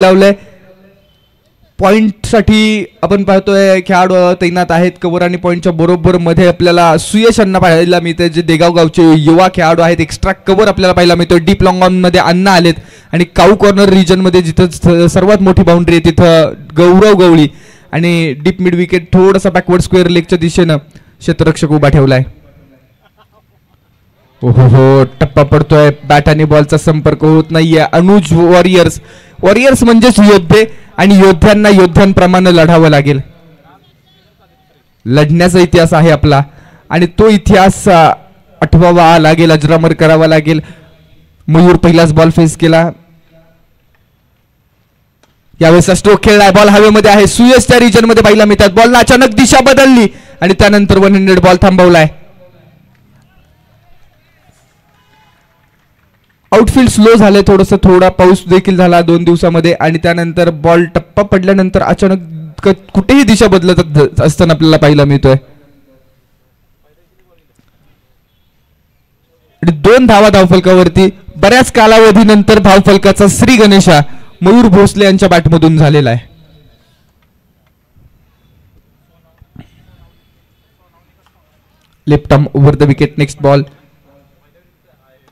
लावलंय. पॉइंटसाठी आपण पाहतोय खेळाडू तैनात आहेत. कव्हर आणि पॉइंटच्या बरोबर मध्ये आपल्याला सुयश अण्णा पाहायला मिळते, जे देगाव गावचे युवा खेळाडू आहेत. एक्स्ट्रा कव्हर आपल्याला पाहायला मिळतोय. डीप लॉंग ऑन मध्ये अण्णा आलेत आणि काऊ कॉर्नर रिजन मध्ये जिथं सर्वात मोठी बाउंड्री आहे तिथं गौरव गवळी आणि डीप मिड विकेट थोडासा बॅकवर्ड स्क्वेअर लेगच्या दिशेनं क्षेत्ररक्षक उभा ठेवलाय. हो टप्पा पडतोय. बॅट आणि बॉलचा संपर्क होत नाहीये. अनुज वॉरियर्स म्हणजेच योद्धे आणि योद्ध्यांना योद्ध्यांप्रमाणे लढावं लागेल. लढण्याचा इतिहास आहे आपला आणि तो इतिहास आठवावा लागेल, अजरामर करावा लागेल. मयूर पहिलाच बॉल फेस केला. यावेळेस स्ट्रोक खेळलाय. बॉल हवेमध्ये आहे. सुयशच्या रिजन मध्ये पाहिला मिळतात. बॉलला अचानक दिशा बदलली आणि त्यानंतर 100 बॉल थांबवलाय. आउटफील्ड स्लो झाले. थोडा पाऊस देखील झाला 2 दिवसामध्ये आणि त्यानंतर बॉल टप्पा पडल्यानंतर अचानक कुठेही दिशा बदलत असताना आपल्याला पाहायला मिळतोय. 2 धावा धावफलकावरती. बऱ्याच कालावधीनंतर धावफलकाचा श्री गणेशा मयूर भोसले यांच्या बॅटमधून झालेला आहे. Left arm over the wicket. Next ball.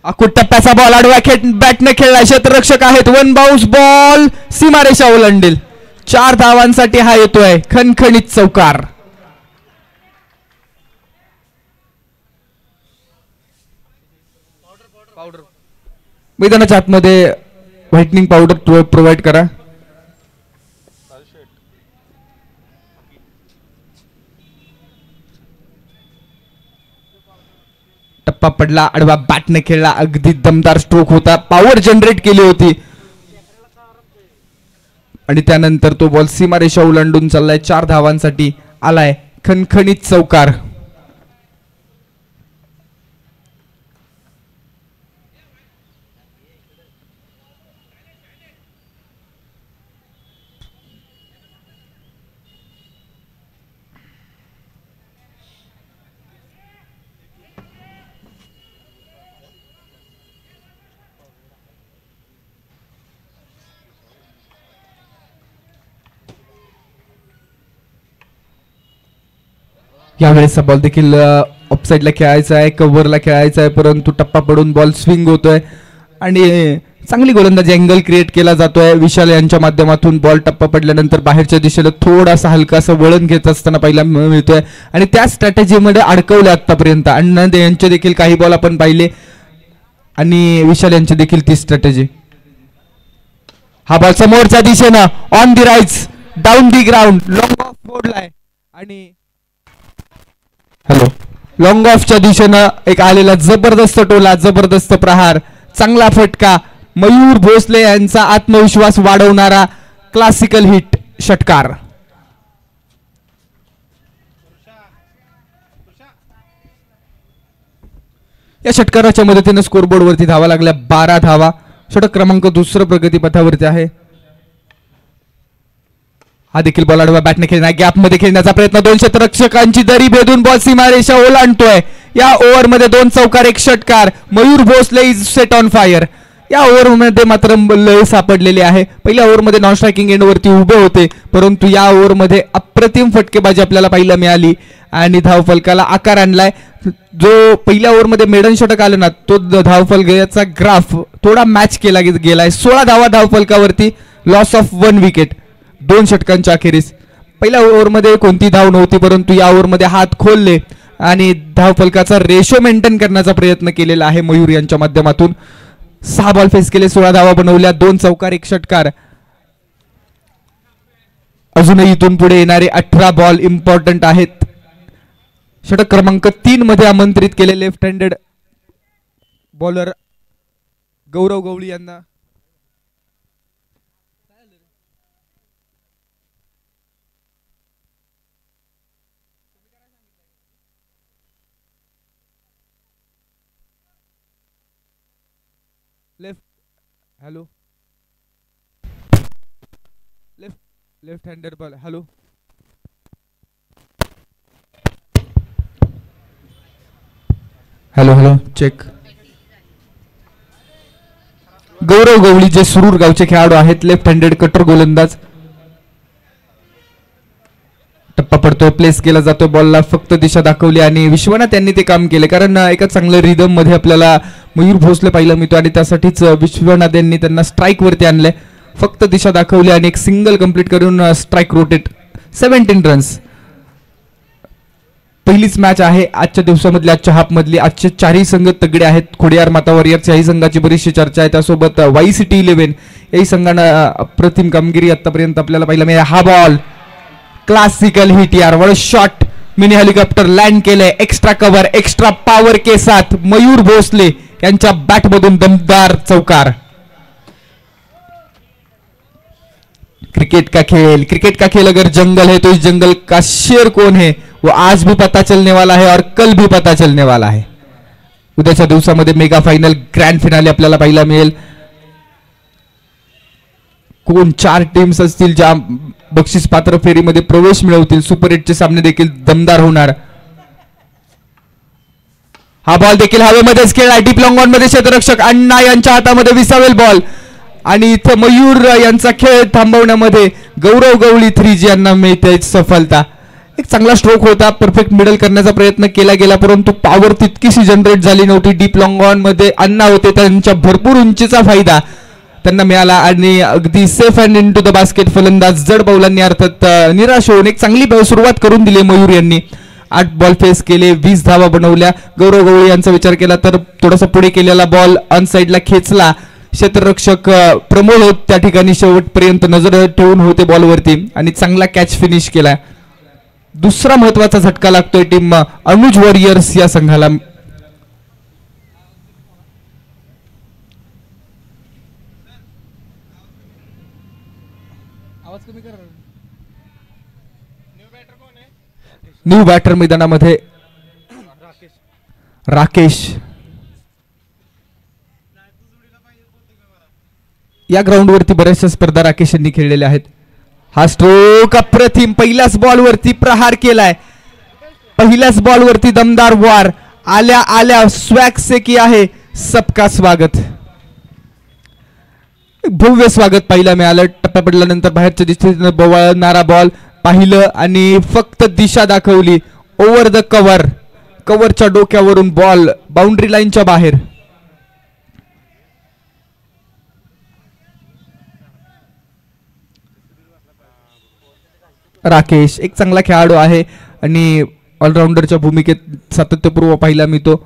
टप्प्याचा बॉल आडव्या बॅटने खेळला. क्षेत्ररक्षक आहेत. 1 बाउन्स बॉल सीमारेषा ओलांडेल. 4 धावांसाठी हा येतोय खणखणीत चौकार. मैदानाच्या आतमध्ये व्हाइटनिंग पावडर प्रोव्हाइड करा. टप्पा पडला. आडवा बॅटने खेळला. अगदी दमदार स्ट्रोक होता. पॉवर जनरेट केली होती आणि त्यानंतर तो बॉल सीमारेषा ओलांडून चाललाय. 4 धावांसाठी आलाय खणखणीत चौकार. यावेळेस बॉल देखील ऑफसाईडला खेळायचा आहे, कव्हरला खेळायचा आहे, परंतु टप्पा पडून बॉल स्विंग होतोय आणि चांगली गोलंदाजी अँगल क्रिएट केला जातोय विशाल यांच्या माध्यमातून. बॉल टप्पा पडल्यानंतर बाहेरच्या दिशेला थोडासा हलकासा वळण घेत असताना पाहायला मिळतोय आणि त्या स्ट्रॅटेजीमध्ये अडकवले आतापर्यंत. अण्णा यांचे देखील काही बॉल आपण पाहिले आणि विशाल यांची देखील ती स्ट्रॅटेजी. हा बॉल समोरच्या दिशेनं on the rights down the ground long off बोर्डलाय आणि लॉंग ऑफच्या दिशेनं एक आलेला जबरदस्त टोला, जबरदस्त प्रहार, चांगला फटका. मयूर भोसले यांचा आत्मविश्वास वाढवणारा क्लासिकल हिट षटकार. या षटकाराच्या मदतीने स्कोरबोर्ड वरती धावा लागल्या 12 धावा. षटक क्रमांक 2 प्रगतीपथावरती आहे. हा देखील बॉल आडवा बॅटने खेळणार. गॅप मध्ये खेळण्याचा प्रयत्न. 2 क्षेत्ररक्षकांची दरी भेदून बॉल सीमारेषा ओलांडतोय. या ओव्हरमध्ये 2 चौकार 1 षटकार. Mayur Bhosle is set on fire. या ओव्हरमध्ये मात्र लय सापडलेले आहे. पहिल्या ओव्हरमध्ये नॉन स्ट्रायकिंग एंडवरती उभे होते, परंतु या ओव्हरमध्ये अप्रतिम फटकेबाजी आपल्याला पाहायला मिळाली आणि धावफलकाला आकार आणलाय. जो पहिल्या ओव्हरमध्ये मेडन षटक आलं ना, तो धावफलकाचा ग्राफ थोडा मॅच केला गेलाय. 16 धावा धावफलकावरती. लॉस ऑफ 1 विकेट 2 षटकांच्या अखेरीस. पहिल्या ओव्हरमध्ये कोणती धाव नव्हती, परंतु या ओव्हरमध्ये हात खोलले आणि धावफलकाचा रेशो मेंटेन करण्याचा प्रयत्न केलेला आहे मयूर यांच्या माध्यमातून. 6 बॉल फेस केले, 16 धावा बनवल्या, 2 चौकार 1 षटकार. अजूनही इथून पुढे येणारे 18 बॉल इम्पॉर्टंट आहेत. षटक क्रमांक 3 मध्ये आमंत्रित केले left handed bowler Gaurav Gawali यांना. Left handed ball. Hello check. Gaurav Gawali जे सुरूर गावचे खेळाडू आहेत, लेफ्ट हँडेड कटर गोलंदाज. टप्पा पडतो, प्लेस केला जातो बॉलला, फक्त दिशा दाखवली आणि विश्वनाथ यांनी ते काम केले. कारण एका चांगल्या रिदम मध्ये आपल्याला मयूर भोसले पाहिलं मिळतो आणि त्यासाठीच विश्वनाथ यांनी त्यांना स्ट्राईक वरती आणले. फक्त दिशा दाखवली आणि एक सिंगल कंप्लीट करून स्ट्राईक रोटेट. 17 रन्स. पहिलीच मॅच आहे आजच्या दिवसामधली, आजच्या हाफ मधली. आजचे चारही संघ तगडे आहेत. खोडियार माता वॉरियर्स याही संघाची बरीचशी चर्चा आहे. त्यासोबत वाई सिटी 11 याही संघानं अप्रतिम कामगिरी आतापर्यंत आपल्याला पाहिला मिळाली. हा बॉल क्लासिकल हिट यार, वर शॉट. मिनी हेलिकॉप्टर लँड केलंय. एक्स्ट्रा कव्हर, एक्स्ट्रा पॉवर के साथ मयूर भोसले यांच्या बॅट मधून दमदार चौकार. क्रिकेट का खेल अगर जंगल है तो इस जंगल का शेर कौन है वो आज भी पता चलने वाला है और कल भी पता चलने वाला है. उद्याच्या दिवसामध्ये मेगा फायनल, ग्रँड फिनाले आपल्याला पाहायला मिळेल. कोण 4 टीम्स असतील ज्या बक्षीस पात्र फेरीमध्ये प्रवेश मिळवतील. सुपर 8 चे सामने देखील दमदार होणार. हा बॉल देखील हवेमध्येच खेळला. डीप लॉंग ऑन मध्ये क्षेत्ररक्षक अण्णा यांच्या हातामध्ये विसावेल बॉल आणि इथं मयूर यांचा खेळ थांबवण्यामध्ये गौरव गवळी 3G यांना मिळते सफलता. एक चांगला स्ट्रोक होता, परफेक्ट मिडल करण्याचा प्रयत्न केला गेला, परंतु पॉवर तितकीशी जनरेट झाली नव्हती. डीप लॉंग ऑन मध्ये अण्णा होते, त्यांच्या भरपूर उंचीचा फायदा त्यांना मिळाला आणि अगदी safe and into the basket फलंदाज जड बौलांनी अर्थात निराश होऊन एक चांगली सुरुवात करून दिली मयूर यांनी. 8 बॉल फेस केले, 20 धावा बनवल्या. गौरव गवळी यांचा विचार केला तर थोडासा पुढे केलेला बॉल ऑन साईडला खेचला. क्षेत्ररक्षक प्रमोद होत त्या ठिकाणी शेवटपर्यंत नजर ठेवून होते बॉलवरती आणि चांगला कॅच फिनिश केला. दुसरा महत्वाचा झटका लागतोय टीम अनुज वॉरियर्स या संघाला. न्यू बॅटर मैदानामध्ये राकेश. या ग्राउंड वरती बऱ्याचशा स्पर्धा राकेश यांनी खेळलेल्या आहेत. हा स्ट्रोक अप्रतिम. पहिल्याच बॉल वरती प्रहार केलाय. पहिल्याच बॉल वरती दमदार वार. आल्या आल्या स्वॅग से किया है सबका स्वागत. भव्य स्वागत पाहिलं मिळालं. टप्प्या पडल्यानंतर बाहेरच्या दिशेने बवळणारा बॉल पाहिलं आणि फक्त दिशा दाखवली. ओव्हर द कव्हर, कव्हरच्या डोक्यावरून बॉल बाउंड्री लाईनच्या बाहेर. राकेश एक चांगला खेळाडू आहे आणि ऑलराऊंडरच्या भूमिकेत सातत्यपूर्व पाहिला मिळतो.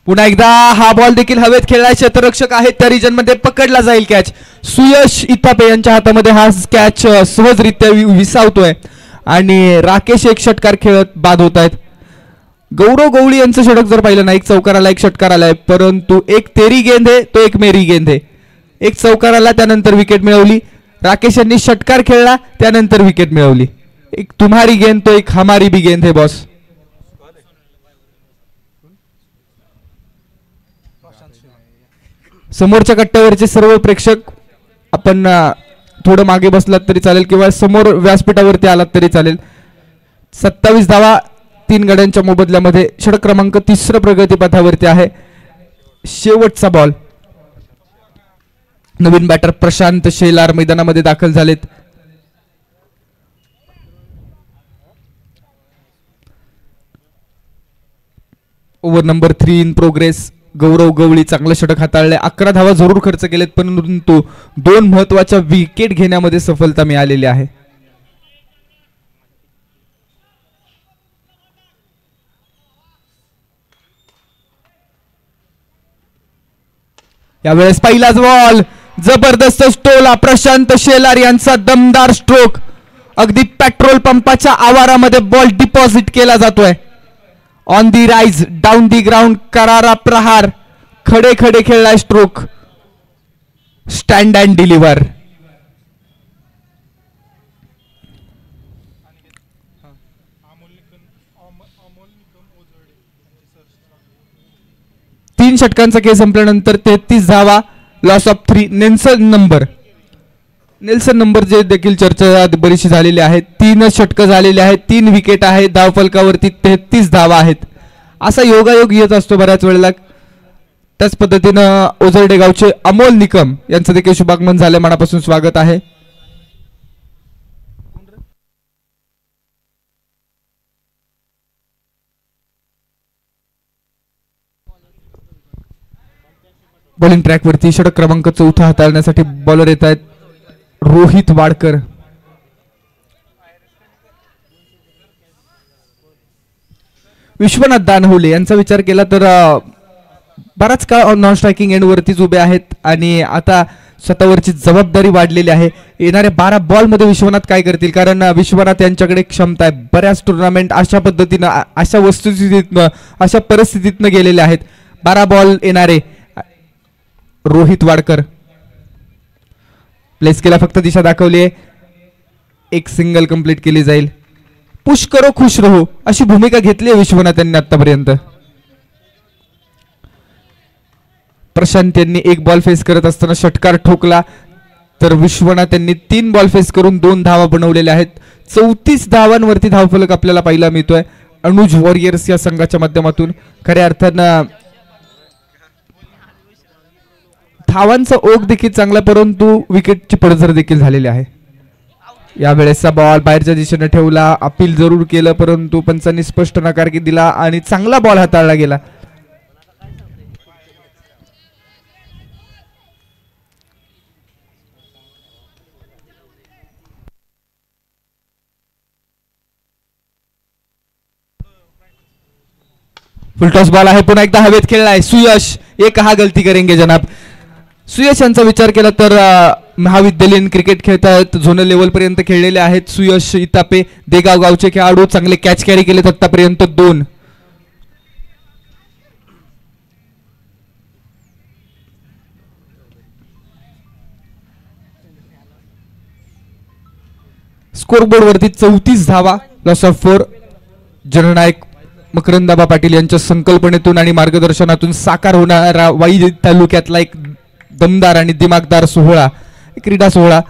पुन्हा एकदा हा बॉल देखील हवेत खेळला. क्षेत्ररक्षक आहेत त्या रिजन मध्ये, पकडला जाईल कॅच. सुयश इथापे यांच्या हातामध्ये हा कॅच सहजरित्या विसावतोय आणि राकेश एक षटकार खेळत बाद होत आहेत. गौरव गवळी यांचं षटक जर पाहिलं ना, एक चौकार आला, एक षटकार आलाय, परंतु एक तेरी गेंद है तो एक मेरी गेंद है. एक चौकार आला त्यानंतर विकेट मिळवली. राकेश यांनी षटकार खेळला त्यानंतर विकेट मिळवली. एक तुम्हारी गेंद तो एक हमारी भी गेंद है बॉस. समोरच्या कट्ट्यावरचे सर्व प्रेक्षक आपण थोडं मागे बसलात तरी चालेल किंवा समोर व्यासपीठावरती आलात तरी चालेल. 27 धावा 3 गड्यांच्या मोबदल्यामध्ये. षटक क्रमांक 3 प्रगतीपथावरती आहे. शेवटचा बॉल. नवीन बॅटर प्रशांत शेलार मैदानामध्ये दाखल झालेत. Over number 3 in progress. Gaurav Gawali चांगलं षटक हाताळले. 11 धावा जरूर खर्च केलेत, परंतु 2 महत्वाच्या विकेट घेण्यामध्ये सफलता मिळालेली आहे. यावेळेस पहिलाच बॉल जबरदस्त स्टोला. प्रशांत शेलार यांचा दमदार स्ट्रोक. अगदी पेट्रोल पंपाच्या आवारामध्ये बॉल डिपॉझिट केला जातोय. On the rise, down the ground, करारा प्रहार. खडे खडे खेळलाय स्ट्रोक. Stand and deliver. तीन षटकांचा खेळ संपल्यानंतर 33 धावा, लॉस ऑफ 3. नेल्सन नंबर जे देखील चर्चा बरीचशी झालेली आहे. 3 षटकं झालेली आहेत, 3 विकेट आहेत, धावफलकावरती 33 धावा आहेत. असा योगायोग येत असतो बऱ्याच वेळेला. त्याच पद्धतीनं ओझरडे गावचे अमोल निकम यांचं देखील शुभागमन झाले, मनापासून स्वागत आहे. बॉलिंग ट्रॅक वरती षटक क्रमांक 4 हाताळण्यासाठी बॉलर येत आहेत रोहित वाडकर. विश्वनाथ दानहुले यांचा विचार केला तर बराच काळ नॉन स्ट्रायकिंग एंड वरतीच उभे आहेत आणि आता स्वतःवरची जबाबदारी वाढलेली आहे. येणाऱ्या 12 बॉल मध्ये विश्वनाथ काय करतील, कारण विश्वनाथ यांच्याकडे क्षमता आहे. बऱ्याच टुर्नामेंट अशा पद्धतीनं अशा वस्तुस्थितीतनं अशा परिस्थितीतनं गेलेले आहेत. 12 बॉल येणारे रोहित वाडकर. प्लेस केला, फक्त दिशा दाखवली आहे, एक सिंगल कंप्लीट केली जाईल. पुश करो खुश रहो अशी भूमिका घेतली आहे विश्वनाथ यांनी आतापर्यंत. प्रशांत यांनी एक बॉल फेस करत असताना षटकार ठोकला, तर विश्वनाथ यांनी 3 बॉल फेस करून 2 धावा बनवलेल्या आहेत. 34 धावांवरती धावफलक आपल्याला पाहायला मिळतोय अनुज वॉरियर्स या संघाच्या माध्यमातून. खऱ्या अर्थानं धावांचा ओघ देखील चांगला, परंतु विकेटची पडझड देखील झालेली आहे. यावेळेसचा बॉल बाहेरच्या दिशेने ठेवला, अपील जरूर केलं, परंतु पंचांनी स्पष्ट नकार दिला आणि चांगला बॉल हाताळला गेला. फुलटॉस बॉल आहे, पुन्हा एकदा हवेत खेळलाय सुयश. एक हा गलती करेंगे जनाब. सुयश यांचा विचार केला तर महाविद्यालयीन क्रिकेट खेळतात, झोनल लेवल पर्यंत खेळलेले आहेत सुयश इतापे. देगाव गावचे खेळाडू, चांगले कॅच कॅरी केलेत आतापर्यंत 2. स्कोरबोर्ड वरती 34 धावा, लॉस ऑफ 4. जननायक मकरंदाबा पाटील यांच्या संकल्पनेतून आणि मार्गदर्शनातून साकार होणारा वाई तालुक्यातला एक दमदार आणि दिमागदार सोहळा, क्रीडा सोहळा.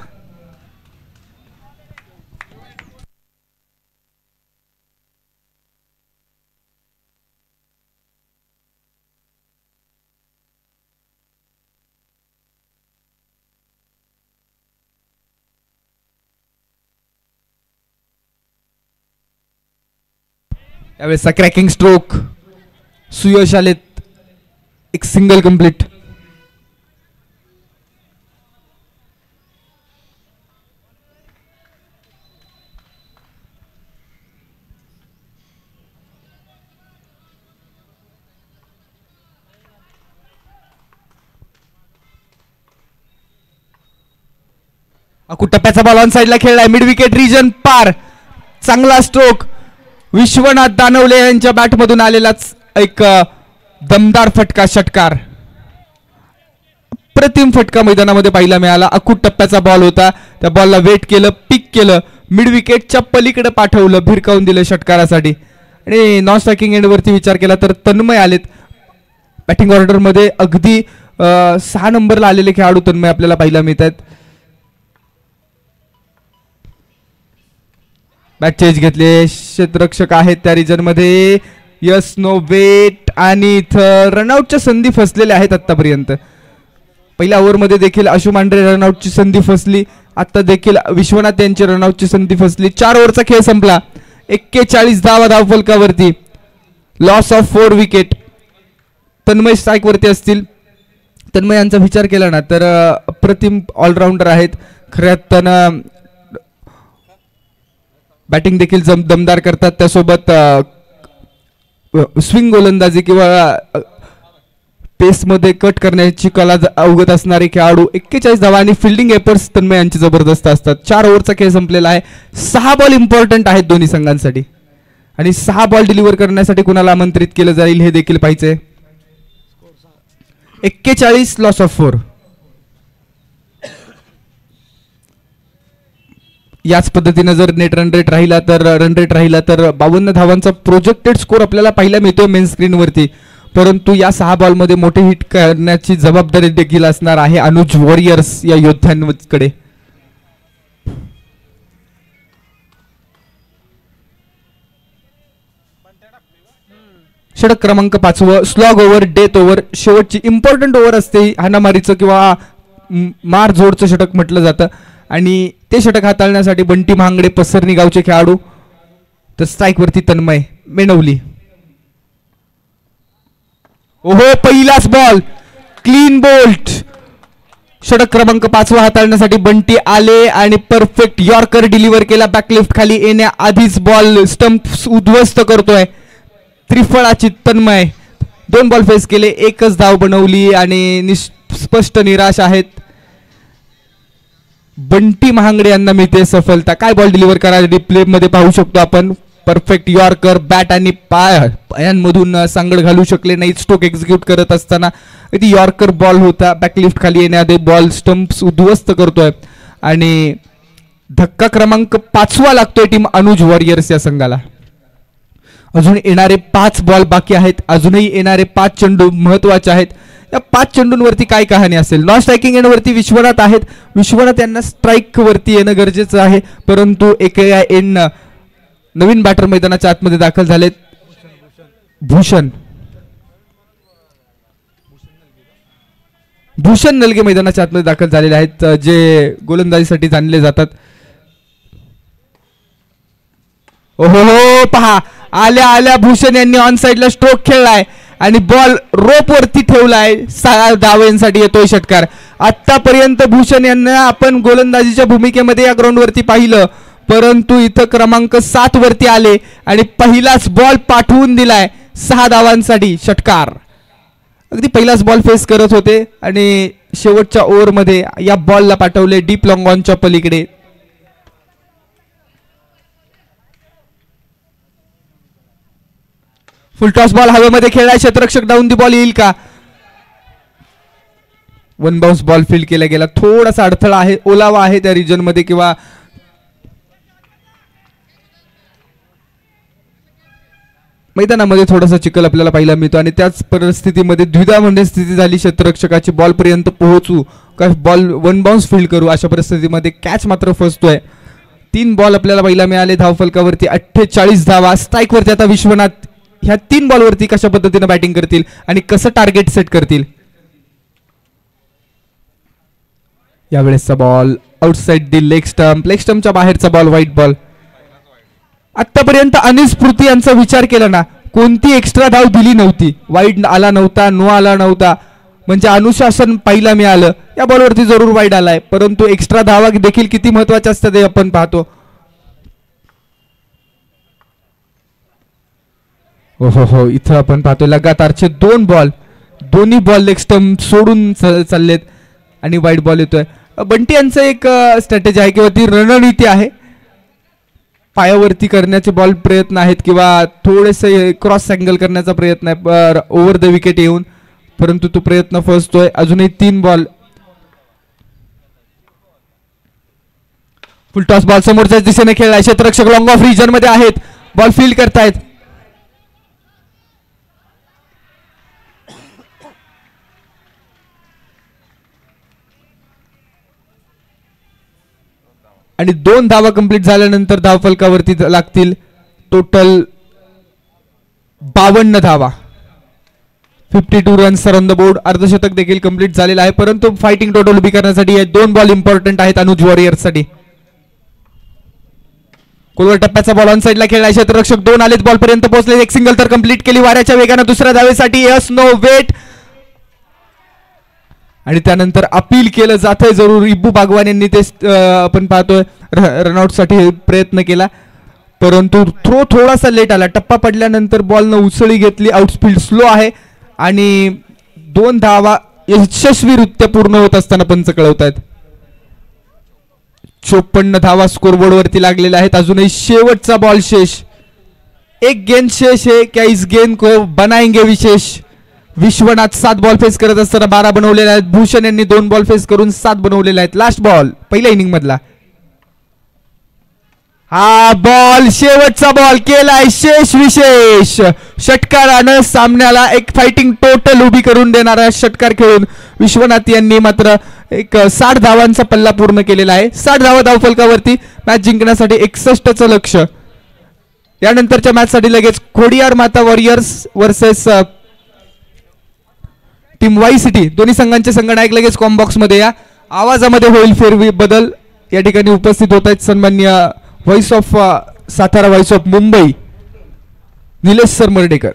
यावेळेसचा क्रॅकिंग स्ट्रोक, सुयश आलेत, एक सिंगल कंप्लीट. टप्प्याचा बॉल ऑन साइडला खेळलाय, मिड विकेट रिजन पार. चांगला स्ट्रोक, विश्वनाथ दानवले यांच्या बॅटमधून आलेलाच एक दमदार फटका, षटकार. प्रतिम फटका मैदानामध्ये पाहायला मिळाला. अकूट टप्प्याचा बॉल होता, त्या बॉलला वेट केलं, पिक केलं, मिड विकेटच्या पलीकडे पाठवलं, भिरकावून दिलं षटकारासाठी. आणि नॉन स्ट्रायकिंग एंड वरती विचार केला तर तन्मय आलेत बॅटिंग ऑर्डर मध्ये. अगदी 6 नंबरला आलेले खेळाडू तन्मय आपल्याला पाहायला मिळत आहेत. बॅट चेंज घेतले, क्षेत्ररक्षक आहेत त्या रिजन मध्ये. यस नो वेट, आणि इथं रनआउटच्या संधी फसलेल्या आहेत आतापर्यंत. पहिल्या ओव्हरमध्ये देखील आशु मांढरे रनआउटची संधी फसली, आता देखील विश्वनाथ यांची रनआउटची संधी फसली. 4 ओव्हरचा खेळ संपला, 41 धावा धावफलकावरती, loss of 4 wicket. Tanmay strike वरती असतील. तन्मय यांचा विचार केला ना तर अप्रतिम ऑलराऊंडर आहेत. खऱ्या अर्थानं बॅटिंग देखील दमदार करतात, त्यासोबत स्विंग गोलंदाजी किंवा पेसमध्ये कट करण्याची कला अवगत असणारे खेळाडू. 41 धावा आणि फिल्डिंग एफर्ट्स तन्मय यांचे जबरदस्त असतात. 4 ओव्हरचा खेळ संपलेला आहे. 6 बॉल इम्पॉर्टंट आहेत दोन्ही संघांसाठी, आणि 6 बॉल डिलिव्हर करण्यासाठी कुणाला आमंत्रित केलं जाईल हे देखील पाहिजे. 41 लॉस ऑफ 4. याच पद्धतीने जर नेट रन रेट राहिला तर 52 धावांचा प्रोजेक्टेड स्कोर आपल्याला पाहायला मिळतोय मेन स्क्रीन वरती. परंतु या 6 बॉल मध्ये मोठे हिट करण्याची जबाबदारी देखील असणार आहे अनुज वॉरियर्स या योद्ध्यांकडे. षटक क्रमांक 5 स्लॉग ओव्हर, डेथ ओव्हर, शेवटची इम्पॉर्टंट ओव्हर असते हाणामारीचं किंवा मार जोडचं षटक म्हटलं जातं आणि ते षटक हाताळण्यासाठी बंटी महांगडे पसरणी गावचे खेळाडू. तर स्ट्राईक वरती तन्मय मेणवली. ओहो, पहिलाच बॉल क्लीन बोल्ट. षटक क्रमांक 5 हाताळण्यासाठी बंटी आले आणि परफेक्ट यॉर्कर डिलिव्हर केला. बॅकलिफ्ट खाली येण्याआधीच बॉल स्टंप उद्ध्वस्त करतोय. त्रिफळाची तन्मय 2 बॉल फेस केले, एकच धाव बनवली आणि स्पष्ट निराश आहेत. बंटी महांगडे यांना मिळते सफलता. काय बॉल डिलिव्हर करा रिप्ले मध्ये पाहू शकतो आपण. परफेक्ट यॉर्कर, बॅट आणि पायांमधून सांगड घालू शकले नाही स्ट्रोक एक्झिक्यूट करत असताना. ती यॉर्कर बॉल होता. बॅकलिफ्ट खाली येण्याआधी बॉल स्टंप्स उद्ध्वस्त करतोय आणि धक्का क्रमांक 5 लागतोय टीम अनुज वॉरियर्स या संघाला. अजून येणारे 5 बॉल बाकी आहेत. अजूनही येणारे 5 चेंडू महत्वाचे आहेत. या 5 चेंडूंवरती काय कहाणी असेल. नॉन स्ट्रायकिंग एंडवरती विश्वनाथ आहेत. विश्वनाथ यांना स्ट्राईक वरती येणं गरजेचं आहे, परंतु एका एंड नवीन बॅटर मैदानाच्या आतमध्ये दाखल झालेत. भूषण नलगे मैदानाच्या आतमध्ये दाखल झालेले आहेत, जे गोलंदाजीसाठी जाणले जातात. ओहो, पहा आल्या आल्या भूषण यांनी ऑन साइडला स्ट्रोक खेळलाय आणि बॉल रोप वरती ठेवलाय. 6 धावांसाठी येतोय षटकार. आतापर्यंत भूषण यांना आपण गोलंदाजीच्या भूमिकेमध्ये या ग्राउंड वरती पाहिलं, परंतु इथं क्रमांक 7 वरती आले आणि पहिलाच बॉल पाठवून दिलाय 6 धावांसाठी षटकार. अगदी पहिलाच बॉल फेस करत होते आणि शेवटच्या ओव्हरमध्ये या बॉलला पाठवले डीप लॉंग ऑनच्या पलीकडे. फुल टॉस बॉल हवेमध्ये खेळलाय. क्षेत्ररक्षक डाऊन दी बॉल येईल का. 1 बाउन्स बॉल फील्ड केला गेला. थोडासा अडथळा आहे, ओलावा आहे त्या रिजन मध्ये किंवा मैदानामध्ये थोडासा चिखल आपल्याला पाहायला मिळतो आणि त्याच परिस्थितीमध्ये द्विधा स्थिती झाली क्षेत्ररक्षकाची. बॉल पर्यंत पोहोचू का बॉल 1 बाउन्स फील्ड करू अशा परिस्थितीमध्ये कॅच मात्र फसतोय. 3 बॉल आपल्याला पाहायला मिळाले. धावफलकावरती 48 धावा. स्ट्राईक वरती आता विश्वनाथ ह्या 3 बॉलवरती कशा पद्धतीने बॅटिंग करतील आणि कसं टार्गेट सेट करतील. यावेळेसचा बॉल आउटसाइड दी लेग स्टंपच्या बाहेरचा बॉल, व्हाईट बॉल. आतापर्यंत अनिल स्फूर्ती यांचा विचार केला ना, कोणती एक्स्ट्रा धाव दिली नव्हती. वाईड आला नव्हता, नो आला नव्हता, म्हणजे अनुशासन पाहिला मिळालं. या बॉलवरती जरूर वाईड आलाय, परंतु एक्स्ट्रा धावा देखील किती महत्वाच्या असतात हे आपण पाहतो. हो, इथं आपण पाहतोय लगातारचे 2 बॉल, दोन्ही बॉल लेग स्टंप सोडून चाललेत आणि वाईड बॉल येतोय. बंटी यांचं एक स्ट्रॅटेजी आहे किंवा ती रणनीती आहे. पायावरती करण्याचे बॉल प्रयत्न आहेत किंवा थोडेसे क्रॉस अँगल करण्याचा प्रयत्न आहे ओव्हर द विकेट येऊन, परंतु तो प्रयत्न फसतोय. अजूनही 3 बॉल. फुल टॉस बॉल समोरच्या दिशेने खेळलाय. क्षेत्ररक्षक लॉंग ऑफ रिजन मध्ये आहेत, बॉल फील्ड करतायत. आणि 2 धावा कंप्लीट झाल्यानंतर धावफलकावरती लागतील टोटल 52 धावा. 52 रन्स ऑन द बोर्ड. अर्धशतक देखील कंप्लीट झालेलं आहे, परंतु फायटिंग टोटल उभी करण्यासाठी हे 2 बॉल इम्पॉर्टंट आहेत अनुज वॉरियर्स साठी. कोलवर टप्प्याचा बॉल ऑन साइडला खेळलाय. क्षेत्ररक्षक 2 आलेत, बॉल पर्यंत पोहोचले. एक सिंगल तर कंप्लीट केली वाऱ्याच्या वेगाने. दुसऱ्या धावेसाठी यस नो वेट आणि त्यानंतर अपील केलं जातंय जरूर. इब्बू बागवान यांनी ते आपण पाहतोय रनआउट साठी प्रयत्न केला, परंतु थ्रो थोडासा लेट आला. टप्पा पडल्यानंतर बॉलनं उसळी घेतली. आउटफील्ड स्लो आहे आणि 2 धावा यशस्वीरित्या पूर्ण होत असताना पंच कळवतायत. 54 धावा स्कोरबोर्ड वरती लागलेल्या आहेत. अजूनही शेवटचा बॉल शेष. एक गेंद शेष है, क्या इस गेंद को बनाएंगे विशेष. विश्वनाथ 7 बॉल फेस करत असताना 12 बनवलेले आहेत. भूषण यांनी 2 बॉल फेस करून 7 बनवलेले आहेत. लास्ट बॉल पहिल्या इनिंग मधला. हा बॉल शेवटचा बॉल केलाय शेष विशेष. षटकारानं सामन्याला एक फायटिंग टोटल उभी करून देणारा षटकार खेळून विश्वनाथ यांनी मात्र एक 60 धावांचा पल्ला पूर्ण केलेला आहे. 60 धावा धावफलकावरती मॅच जिंकण्यासाठी 61चं लक्ष. यानंतरच्या मॅच साठी लगेच Khodiyar Mata warriors versus team Y city दोन्ही संघांचे संघनायक लगेच कॉम्बॉक्स मध्ये या. आवाजामध्ये होईल फेरवी बदल. या ठिकाणी उपस्थित होत आहेत सन्माननीय voice of Satara, voice of Mumbai Nilesh sir Mardekar.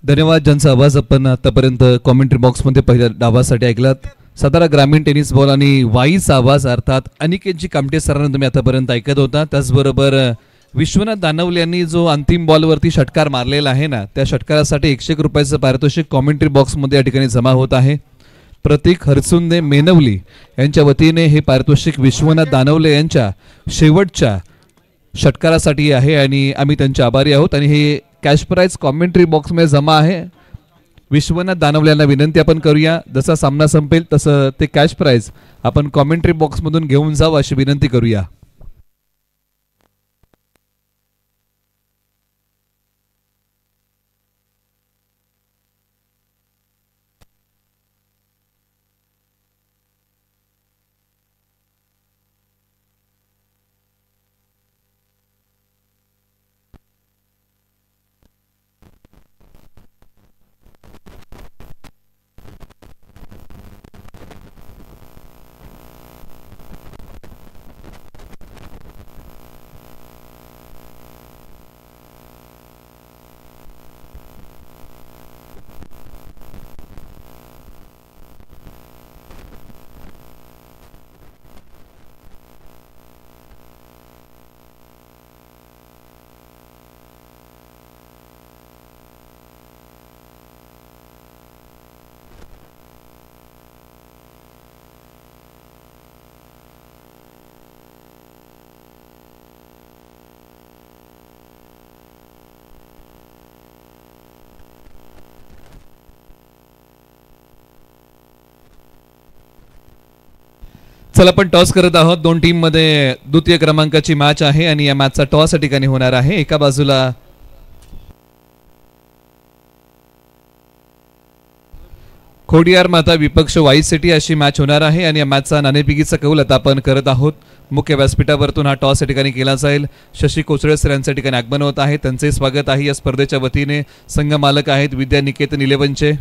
धन्यवाद. ज्यांचा आवाज आपण आतापर्यंत कॉमेंट्री बॉक्समध्ये पहिल्या डावासाठी ऐकलात. सातारा ग्रामीण टेनिस बॉल आणि वाईचा आवाज अर्थात अनिकेतजी कामटे सरांना तुम्ही आतापर्यंत ऐकत होता. त्याचबरोबर विश्वनाथ दानवले यांनी जो अंतिम बॉलवरती षटकार मारलेला आहे ना, त्या षटकारासाठी 101 रुपयाचं पारितोषिक कॉमेंट्री बॉक्समध्ये या ठिकाणी जमा होत आहे. प्रतीक हरसुंदे मेनवली यांच्या वतीने हे पारितोषिक विश्वनाथ दानवले यांच्या शेवटच्या षटकारासाठी आहे आणि आम्ही त्यांचे आभारी आहोत. आणि हे कॅश प्राइज कॉमेंट्री बॉक्समध्ये जमा आहे. विश्वनाथ दानवले यांना विनंती आपण करूया, जसा सामना संपेल तसं ते कॅश प्राइज आपण कॉमेंट्री बॉक्समधून घेऊन जावं अशी विनंती करूया. चला आपण टॉस करत आहोत. दोन टीम मध्ये द्वितीय क्रमांकाची मॅच आहे आणि या मॅचचा टॉस या ठिकाणी होणार आहे. एका बाजूला खोडियार माता विपक्ष वाई सिटी अशी मॅच होणार आहे आणि या मॅचचा नाणेफेकीचा कौल आता आपण करत आहोत. मुख्य व्यासपीठावरतून हा टॉस या ठिकाणी केला जाईल. शशी कोचळे सर यांच्या ठिकाणी आगमन होत आहे. त्यांचे स्वागत आहे या स्पर्धेच्या वतीने. संघ मालक आहेत विद्या निकेतन 11चे.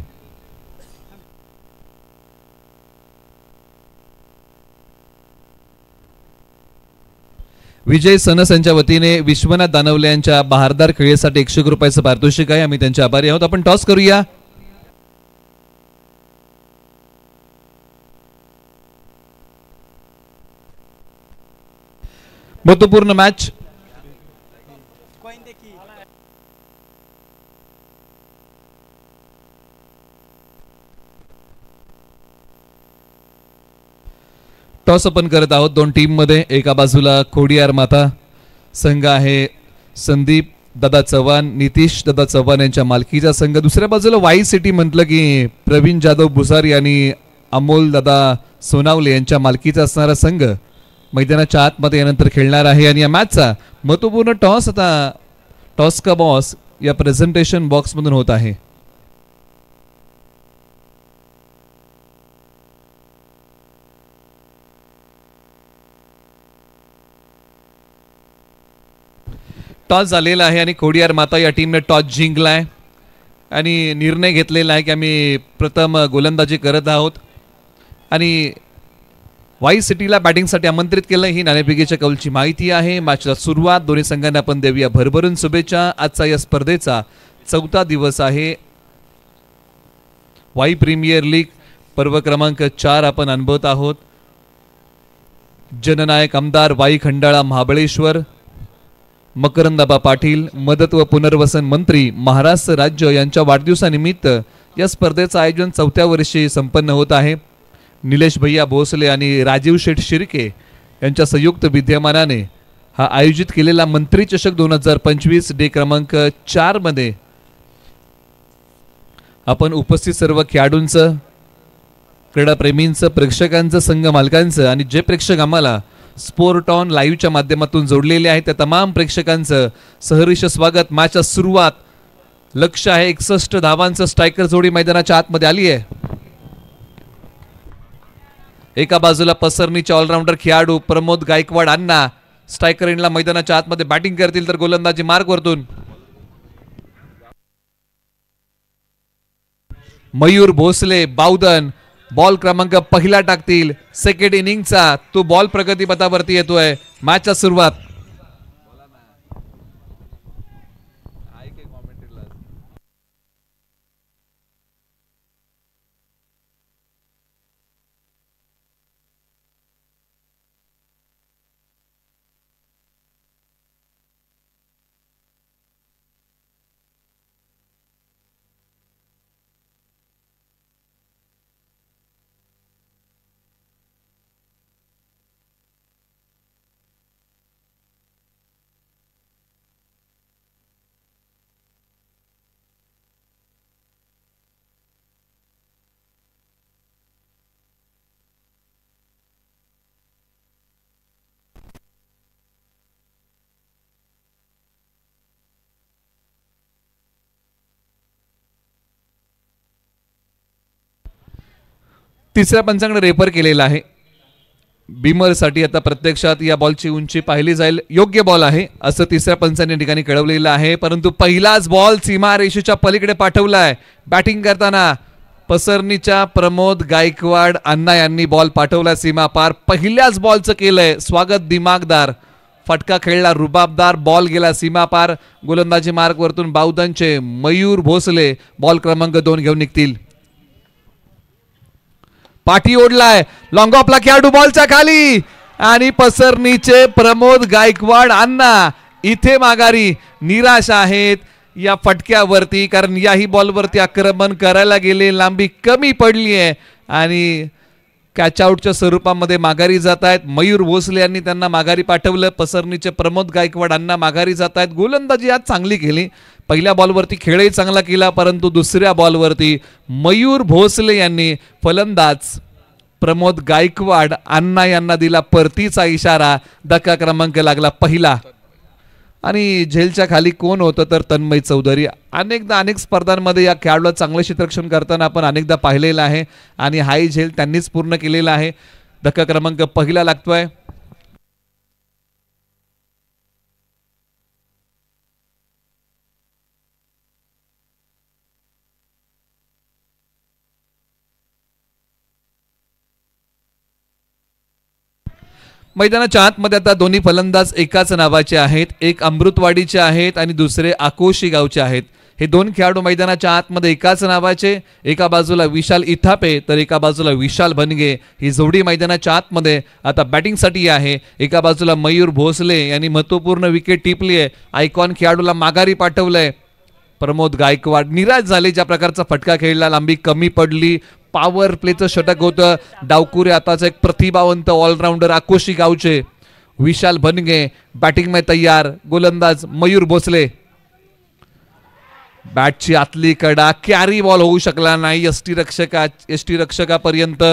विजय सनस यांच्या वतीने विश्वनाथ दानवले यांच्या बहारदार खेळीसाठी 101 रुपयाचं पारितोषिक आहे. आम्ही त्यांचे आभारी आहोत. आपण टॉस करूया. महत्वपूर्ण मॅच. टॉस आपण करत आहोत दोन टीम मध्ये. एका बाजूला खोडियार माता संघ आहे संदीप दादा चव्हाण, नितीश दादा चव्हाण यांच्या मालकीचा संघ. दुसऱ्या बाजूला वाई सिटी म्हटलं की प्रवीण जाधव भुसारी आणि अमोल दादा सोनावले यांच्या मालकीचा असणारा संघ मैदानाच्या आतमध्ये यानंतर खेळणार आहे. आणि या मॅचचा महत्वपूर्ण टॉस आता टॉस का बॉस या प्रेझेंटेशन बॉक्स मधून होत आहे. टॉस झालेला आहे आणि खोडियार माता या टीमने टॉस जिंकलाय आणि निर्णय घेतलेला आहे की आम्ही प्रथम गोलंदाजी करत आहोत आणि वाई सिटीला बॅटिंगसाठी आमंत्रित केलं. ही नाणेफेकीच्या कौलची माहिती आहे. मॅचला सुरुवात दोन्ही संघांना आपण देऊया भरभरून शुभेच्छा. आजचा या स्पर्धेचा 4था दिवस आहे. वाई प्रीमियर लीग पर्व क्रमांक 4 आपण अनुभवत आहोत. जननायक आमदार वाई खंडाळा महाबळेश्वर मकरंदाबा पाटील मदत व पुनर्वसन मंत्री महाराष्ट्र राज्य यांच्या वाढदिवसानिमित्त या स्पर्धेचं आयोजन 4थ्या वर्षी संपन्न होत आहे. निलेश भैया भोसले आणि राजीव शेठ शिर्के यांच्या संयुक्त विद्यमानाने हा आयोजित केलेला मंत्री चषक 2025 डे क्रमांक 4 मध्ये आपण उपस्थित सर्व खेळाडूंचं, क्रीडाप्रेमींचं, प्रेक्षकांचं, संघ मालकांचं आणि जे प्रेक्षक आम्हाला स्पोर्ट ऑन लाईव्हच्या माध्यमातून जोडलेले आहेत त्या तमाम प्रेक्षकांचं सहर्ष स्वागत. मॅचच्या सुरुवात लक्ष आहे 61 धावांचं. स्ट्रायकर जोडी मैदानाच्या आतमध्ये आली आहे. एका बाजूला पसरणीचे ऑलराऊंडर खेळाडू प्रमोद गायकवाड अण्णा स्ट्रायकर एंडला मैदानाच्या आतमध्ये बॅटिंग करतील, तर गोलंदाजी मार्क वरतून मयूर भोसले बावधन बॉल क्रमांक पहिला टाकतील. सेकंड इनिंगचा तो बॉल प्रगतीपथावरती येतोय. मॅचच्या सुरुवात तिसऱ्या पंचांकडे रेफर केलेला आहे. बिमरसाठी आता प्रत्यक्षात या बॉलची उंची पाहिली जाईल. योग्य बॉल आहे असं तिसऱ्या पंचांनी ठिकाणी कळवलेलं आहे, परंतु पहिलाच बॉल सीमारेषेच्या पलीकडे पाठवलाय. बॅटिंग करताना पसरणीच्या प्रमोद गायकवाड अण्णा यांनी बॉल पाठवला सीमा पार. पहिल्याच बॉलचं केलंय स्वागत दिमागदार. फटका खेळला रुबाबदार. बॉल गेला सीमा पार. गोलंदाजी मार्क वरतून बावधनचे मयूर भोसले बॉल क्रमांक 2 घेऊन निघतील. पाठी ओढलाय लॉंग ऑफला खेळाडू बॉलच्या खाली आणि पसरणीचे प्रमोद गायकवाड अण्णा इथे माघारी निराश आहेत या फटक्यावरती, कारण याही बॉलवरती आक्रमण करायला गेले. लांबी कमी पडली आहे आणि कॅच आउटच्या स्वरूपामध्ये माघारी जात आहेत. मयूर भोसले यांनी त्यांना माघारी पाठवलं. पसरणीचे प्रमोद गायकवाड अण्णा माघारी जात आहेत. गोलंदाजी आज चांगली केली. पहिल्या बॉलवरती खेळही चांगला केला, परंतु दुसऱ्या बॉलवरती मयूर भोसले यांनी फलंदाज प्रमोद गायकवाड अण्णा यांना दिला परतीचा इशारा. धक्का क्रमांक लागला पहिला आणि झेलच्या खाली कोण होतं तर तन्मय चौधरी. अनेकदा अनेक स्पर्धांमध्ये या खेळाडूला चांगलं क्षेत्ररक्षण करताना आपण अनेकदा पाहिलेलं आहे आणि हाही झेल त्यांनीच पूर्ण केलेला आहे. धक्का क्रमांक पहिला लागतोय. मैदानाच्या आतमध्ये आता दोन्ही फलंदाज एकाच नावाचे आहेत. एक अमृतवाडीचे आहेत आणि दुसरे आकोशी गावचे आहेत. हे दोन खेळाडू मैदानाच्या आतमध्ये एकाच नावाचे. एका बाजूला विशाल इथापे तर एका बाजूला विशाल भनगे. ही जोडी मैदानाच्या आतमध्ये आता बॅटिंगसाठी आहे. एका बाजूला मयूर भोसले यांनी महत्वपूर्ण विकेट टिपली आहे. आयकॉन खेळाडूला माघारी पाठवलंय. प्रमोद गायकवाड निराश झाले. ज्या प्रकारचा फटका खेळला, लांबी कमी पडली. पॉवर प्लेचं षटक होतं. डावकुरे आताच एक प्रतिभावंत ऑलराऊंडर आकोशी गावचे विशाल भनगे बॅटिंग मध्ये तयार. गोलंदाज मयूर भोसले. बॅटची आतली कडा, कॅरी बॉल होऊ शकला नाही. यष्टीरक्षकापर्यंत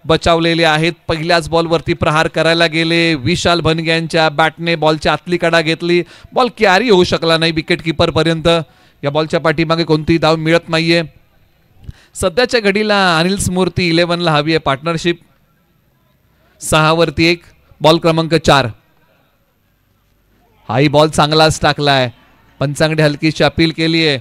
बचावलेले आहेत. पहिल्याच बॉलवरती प्रहार करायला गेले. विशाल भनगे यांच्या बॅटने बॉलची आतली कडा घेतली. बॉल कॅरी होऊ शकला नाही विकेट किपर पर्यंत. या बॉलच्या पाठीमागे कोणतीही धाव मिळत नाहीये. सध्याच्या घडीला अनिल स्मृती 11ला हवी आहे पार्टनरशिप. 6 वरती 1 बॉल क्रमांक 4. हाही बॉल चांगलाच टाकलाय. पंचांकडे हलकीची अपील केली आहे.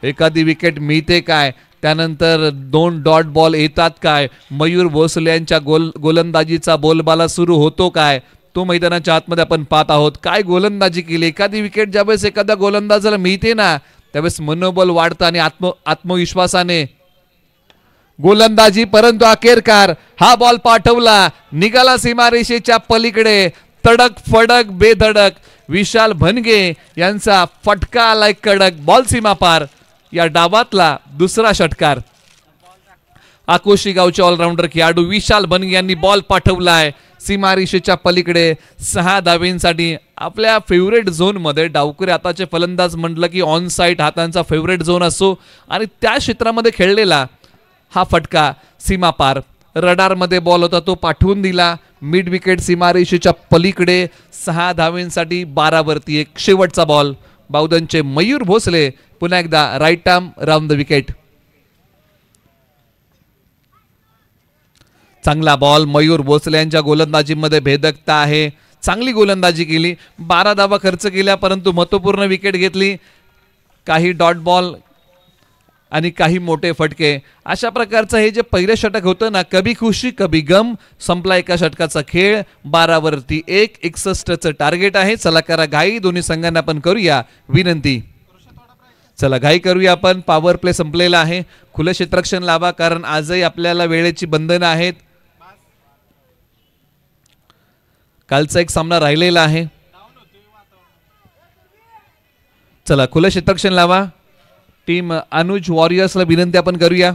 एखादी विकेट मिळते काय, त्यानंतर 2 डॉट बॉल येतात काय, मयूर भोसले यांच्या गोलंदाजीचा बोलबाला सुरू होतो काय, तो मैदानाच्या आतमध्ये आपण पाहत आहोत. काय गोलंदाजी केली. एखादी विकेट ज्यावेळेस एखाद्या गोलंदाजाला मिळते ना, त्यावेळेस मनोबल वाढतं आणि आत्मविश्वासाने गोलंदाजी. परंतु अखेरकार हा बॉल पाठवला, निघाला सीमारेषेच्या पलीकडे. तडक फडक बेधडक विशाल भनगे यांचा फटका आलाय कडक. बॉल सीमा पार. या डावातला दुसरा षटकार. आकोशी गावचे ऑलराऊंडर खेळाडू विशाल बनगे यांनी बॉल पाठवलाय सीमारेषेच्या पलीकडे 6 धावेंसाठी. आपल्या फेवरेट झोनमध्ये डावकुरे हाताचे फलंदाज म्हटलं की ऑन साईड हातांचा फेवरेट झोन असो आणि त्या क्षेत्रामध्ये खेळलेला हा फटका सीमा पार. रडारमध्ये बॉल होता तो पाठवून दिला मिड विकेट सीमारेषेच्या पलीकडे 6 धावेंसाठी 12 वरती 1. शेवटचा बॉल बावधनचे मयूर भोसले पुन्हा एकदा right arm round the wicket. चांगला बॉल मयूर भोसले यांच्या गोलंदाजीमध्ये भेदकता आहे. चांगली गोलंदाजी केली 12 धावा खर्च केल्या परंतु महत्त्वपूर्ण विकेट घेतली. काही डॉट बॉल आणि काही मोठे फटके अशा प्रकारचं हे जे पहिलं षटक होतं ना कभी खुशी कभी गम संपला एका षटकाचा खेळ. 12 वरती 1. 61चं टार्गेट आहे. चला करा घाई दोन्ही संघांना आपण करूया विनंती. चला घाई करूया आपण. पॉवर प्ले संपलेला आहे. खुलं क्षेत्ररक्षण लावा कारण आजही आपल्याला वेळेची बंधनं आहेत. कालचा एक सामना राहिलेला आहे. चला खुलं क्षेत्ररक्षण लावा. टीम अनुज वॉरियर्सला विनंती आपण करूया.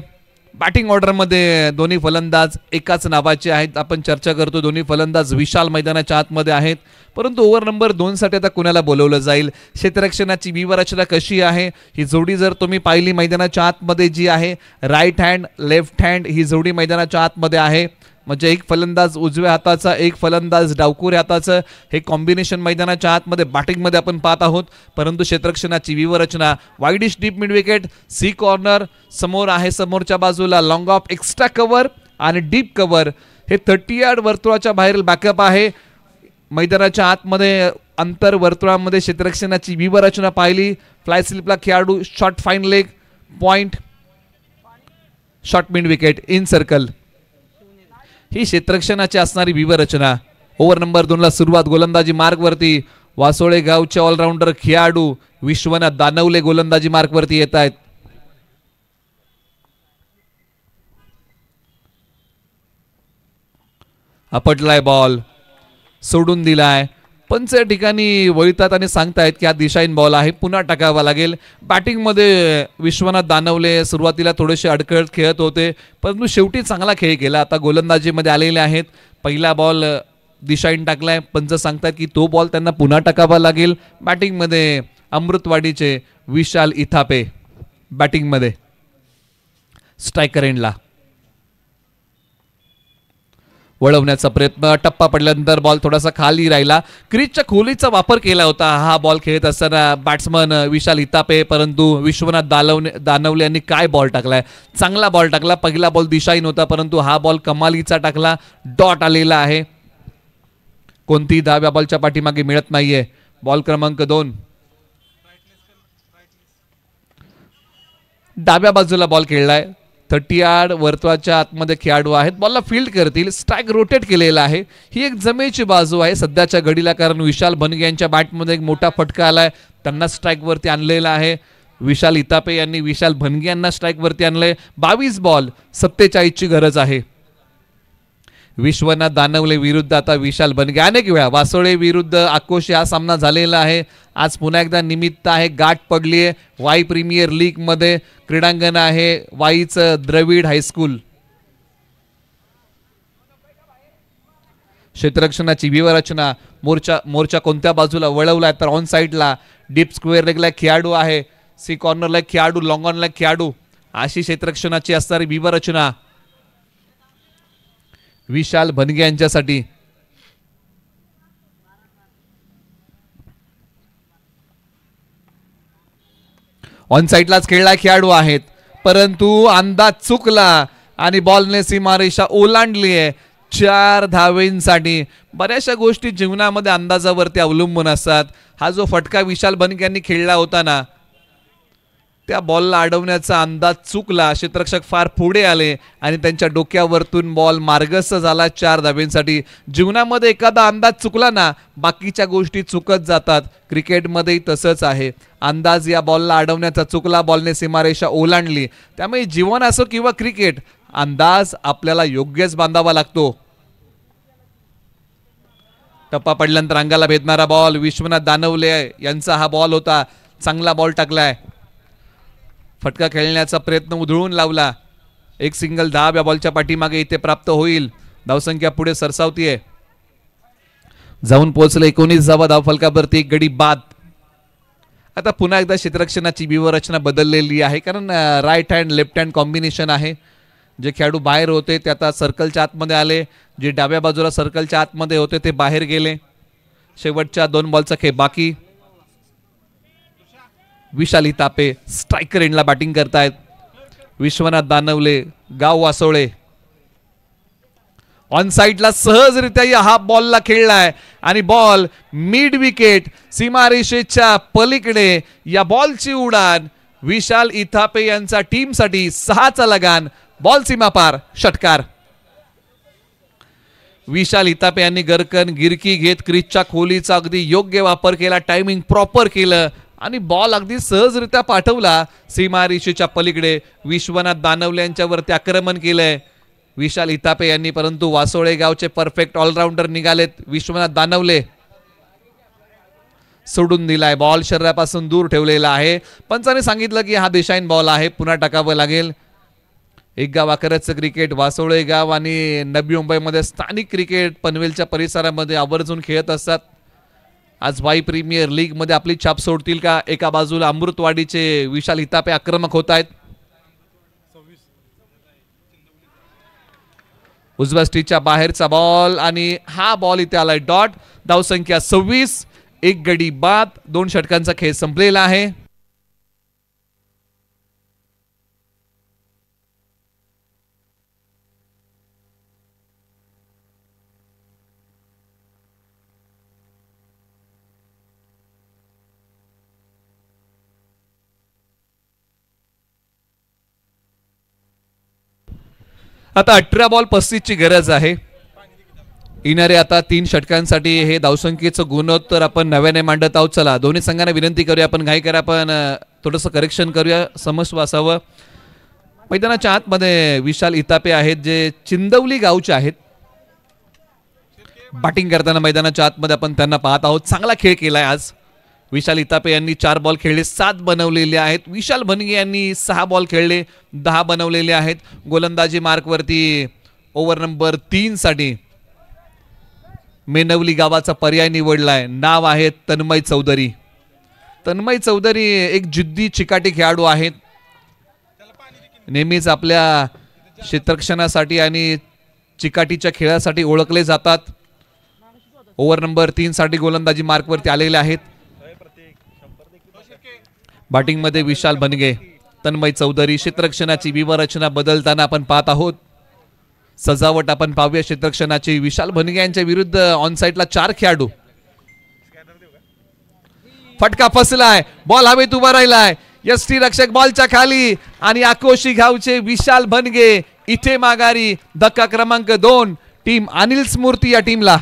बॅटिंग ऑर्डरमध्ये दोन्ही फलंदाज एकाच नावाचे आहेत. आपण चर्चा करतो दोन्ही फलंदाज विशाल मैदानाच्या आतमध्ये आहेत परंतु ओव्हर नंबर 2 साठी आता कुणाला बोलवलं जाईल. क्षेत्ररक्षणाची व्यूहरचना कशी आहे ही जोडी जर तुम्ही पाहिली मैदानाच्या आतमध्ये जी आहे राईट हँड लेफ्ट हँड ही जोडी मैदानाच्या आतमध्ये आहे. म्हणजे एक फलंदाज उजव्या हाताचा एक फलंदाज डावकुऱ्या हाताचं हे कॉम्बिनेशन मैदानाच्या आतमध्ये बॅटिंगमध्ये आपण पाहत आहोत. परंतु क्षेत्ररक्षणाची व्यूहरचना wideish deep mid wicket C corner समोर आहे. समोरच्या बाजूला लॉंग ऑफ एक्स्ट्रा कव्हर आणि डीप कव्हर हे 30 यार्ड वर्तुळाच्या बाहेरील बॅकअप आहे. मैदानाच्या आतमध्ये अंतर वर्तुळामध्ये क्षेत्ररक्षणाची व्यूहरचना पाहिली. फ्लाय स्लिपला खेळाडू short fine leg point short mid wicket in circle ही क्षेत्ररक्षणाची असणारी व्यूहरचना. ओव्हर नंबर 2 ला सुरुवात. गोलंदाजी मार्गवरती वासोळे गावचे ऑलराऊंडर खेळाडू विश्वनाथ दानवले गोलंदाजी मार्गवरती येत आहेत. आपटलाय बॉल सोडून दिलाय. पंच या ठिकाणी वळतात आणि सांगतायत की हा दिशाहीन बॉल आहे पुन्हा टाकावा लागेल. बॅटिंगमध्ये विश्वनाथ दानवले सुरुवातीला थोडेसे अडखळत खेळत होते परंतु शेवटी चांगला खेळ केला. आता गोलंदाजीमध्ये आलेले आहेत. पहिला बॉल दिशाहीन टाकलाय. पंच सांगतात की तो बॉल त्यांना पुन्हा टाकावा लागेल. बॅटिंगमध्ये अमृतवाडीचे विशाल इथापे बॅटिंगमध्ये स्ट्रायकर एंडला वळवण्याचा प्रयत्न. टप्पा पडल्यानंतर बॉल थोडासा खाली राहिला. क्रीजच्या खोलीचा वापर केला होता हा बॉल खेळत असताना बॅट्समन विशाल इतापे परंतु विश्वनाथ दानवले यांनी काय बॉल टाकलाय. चांगला बॉल टाकला. पहिला बॉल दिशाहीन होता परंतु हा बॉल कमालीचा टाकला. डॉट आलेला आहे. कोणतीही धाव या बॉलच्या पाठीमागे मिळत नाहीये. बॉल क्रमांक 2 डाव्या बाजूला बॉल खेळलाय. 30 यार्ड वर्तुळाच्या आतमध्ये खेळाडू आहेत. बॉलला फील्ड करतील. स्ट्राईक रोटेट केलेला आहे. ही एक जमेची बाजू आहे सध्याच्या घडीला कारण विशाल बनगे यांच्या बॅटमध्ये एक मोठा फटका आलाय. त्यांना स्ट्राईक वरती आणलेला आहे. विशाल इतापे यांनी विशाल बनगे यांना स्ट्राईक वरती आणलंय. 22 बॉल 47 ची गरज आहे. विश्वनाथ दानवले विरुद्ध आता विशाल बनगे. अनेक वेळा वासोळे विरुद्ध आकोशी हा सामना झालेला आहे. आज पुन्हा एकदा निमित्त आहे. गाठ पडली आहे. वाई प्रीमियर लीग मध्ये क्रीडांगण आहे वाईचं द्रविड हायस्कूल. क्षेत्ररक्षणाची व्यूहरचना मोर्चा कोणत्या बाजूला वळवलाय तर ऑन साईडला डीप स्क्वेअर लेगला खेळाडू आहे. सी कॉर्नरला खेळाडू लॉंग ऑनला खेळाडू अशी क्षेत्ररक्षणाची असणारी व्यूहरचना विशाल बनगे यांच्यासाठी. ऑन साईडलाच खेळला खेळाडू आहेत परंतु अंदाज चुकला आणि बॉलने सीमारेषा ओलांडली आहे 4 धावेंसाठी. बऱ्याचशा गोष्टी जीवनामध्ये अंदाजावरती अवलंबून असतात. हा जो फटका विशाल बनगे यांनी खेळला होता ना त्या बॉलला अडवण्याचा अंदाज चुकला. क्षेत्ररक्षक फार पुढे आले आणि त्यांच्या डोक्यावरतून बॉल मार्गस्थ झाला 4 धावेंसाठी. जीवनामध्ये एखादा अंदाज चुकला ना बाकीच्या गोष्टी चुकत जातात. क्रिकेटमध्येही तसंच आहे. अंदाज या बॉलला अडवण्याचा चुकला. बॉलने सीमारेषा ओलांडली. त्यामुळे जीवन असो किंवा क्रिकेट अंदाज आपल्याला योग्यच बांधावा लागतो. टप्पा पडल्यानंतर अंगाला भेदणारा बॉल विश्वनाथ दानवले यांचा हा बॉल होता. चांगला बॉल टाकलाय. फटका खेळण्याचा प्रयत्न उधळून लावला. एक सिंगल 10 बॉलच्या पाठीमागे इथे प्राप्त होईल. धावसंख्या पुढे सरसावतीये. जाऊन पोहोचले 19 धावा धावफलकावरती. एक गडी बाद. आता पुन्हा एकदा क्षेत्ररक्षणाची व्यूहरचना बदललेली आहे, कारण right hand left hand combination आहे. जे खेळाडू बाहेर होते ते आता सर्कलच्या आतमध्ये आले, जे डाव्या बाजूला सर्कलच्या आतमध्ये होते ते बाहेर गेले. शेवटच्या 2 बॉलचा खेळ बाकी. विशाल हितापे स्ट्रायकर एंडला बॅटिंग करतायत. विश्वनाथ दानवले, गाव वासोळे ऑन साइडला सहजरित्या हा बॉलला खेळलाय आणि बॉल मिड विकेट सीमारेषेच्या पलीकडे. या बॉलची उडान विशाल इथापे यांचा टीमसाठी 6चा लगान. बॉल सीमा पार, षटकार. विशाल इथापे यांनी गरकन गिरकी घेत क्रीजच्या खोलीचा अगदी योग्य वापर केला. टायमिंग प्रॉपर केलं आणि बॉल अगदी सहजरित्या पाठवला सीमारेषेच्या पलीकडे. विश्वनाथ दानवले यांच्यावरती आक्रमण केलंय विशाल इथापे यांनी, परंतु वासोळे गावचे परफेक्ट ऑलराऊंडर निघालेत. विश्वनाथ दानवले सोडून दिलाय. बॉल शरीरापासून दूर ठेवलेला आहे. पंचाने सांगितलं की हा दिशाहीन बॉल आहे, पुन्हा टाकावं लागेल. एक गाव आकाराचं क्रिकेट वासोळे गाव आणि नवी मुंबईमध्ये स्थानिक क्रिकेट पनवेलच्या परिसरामध्ये आवर्जून खेळत असतात. आज वाई प्रीमियर लीग मध्ये आपली छाप सोडतील का? एका बाजूला अमृतवाडीचे विशाल हितापे आक्रमक होत आहेत. उजव्या स्टिचच्या बाहेरचा बॉल आणि हा बॉल इथे आलाय डॉट. धावसंख्या 26. एक गडी बाद. 2 षटकांचा खेळ संपलेला आहे. आता 18 बॉल 35 ची गरज आहे. येणारे आता 3 षटकांसाठी हे धावसंख्येचं गुणोत्तर आपण नव्याने मांडत आहोत. चला दोन्ही संघांना विनंती करूया, आपण घाई करा, आपण थोडंसं करेक्शन करूया, समस्व असावं. मैदानाच्या आतमध्ये विशाल इथापे आहेत जे चिंदवली गावचे आहेत. बॅटिंग करताना मैदानाच्या आतमध्ये आपण त्यांना पाहत आहोत. चांगला खेळ केलाय आज. विशाल इथापे यांनी 4 बॉल खेळले, 7 बनवलेले आहेत. विशाल भनगे यांनी 6 बॉल खेळले, 10 बनवलेले आहेत. गोलंदाजी मार्कवरती ओव्हर नंबर 3 साठी मेनवली गावाचा पर्याय निवडलाय. नाव आहे तन्मय चौधरी. तन्मय चौधरी एक जिद्दी चिकाटी खेळाडू आहेत. नेहमीच आपल्या क्षेत्ररक्षणासाठी आणि चिकाटीच्या खेळासाठी ओळखले जातात. ओव्हर नंबर 3 साठी गोलंदाजी मार्कवरती आलेले आहेत. बॅटिंग मध्ये विशाल भनगे, तन्मय चौधरी. क्षेत्ररक्षणाची व्यूहरचना बदलताना आपण पाहत आहोत. सजावट आपण पाहूया क्षेत्ररक्षणाची. विशाल भनगे यांच्या विरुद्ध ऑन साइडला 4 खेळाडू. फटका फसलाय, बॉल हवेत उभा राहिलाय. यष्टी रक्षक बॉलच्या खाली आणि आकोशी गावचे विशाल भनगे इथे माघारी. धक्का क्रमांक 2. टीम अनिल स्मृती या टीमला.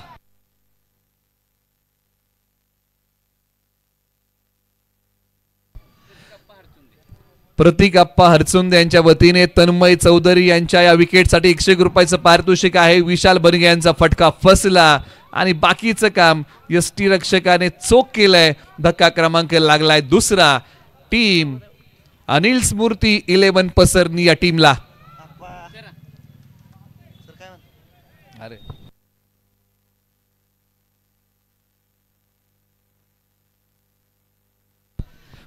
प्रतीक अप्पा हरचुंदे यांच्या वतीने तन्मय चौधरी यांच्या या विकेटसाठी 101 रुपयाचं पारितोषिक आहे. विशाल भनगे यांचा फटका फसला आणि बाकीचं काम यष्टी रक्षकाने चोख केलंय. धक्का क्रमांक लागलाय 2. टीम अनिल स्मृती 11 पसरनी या टीमला.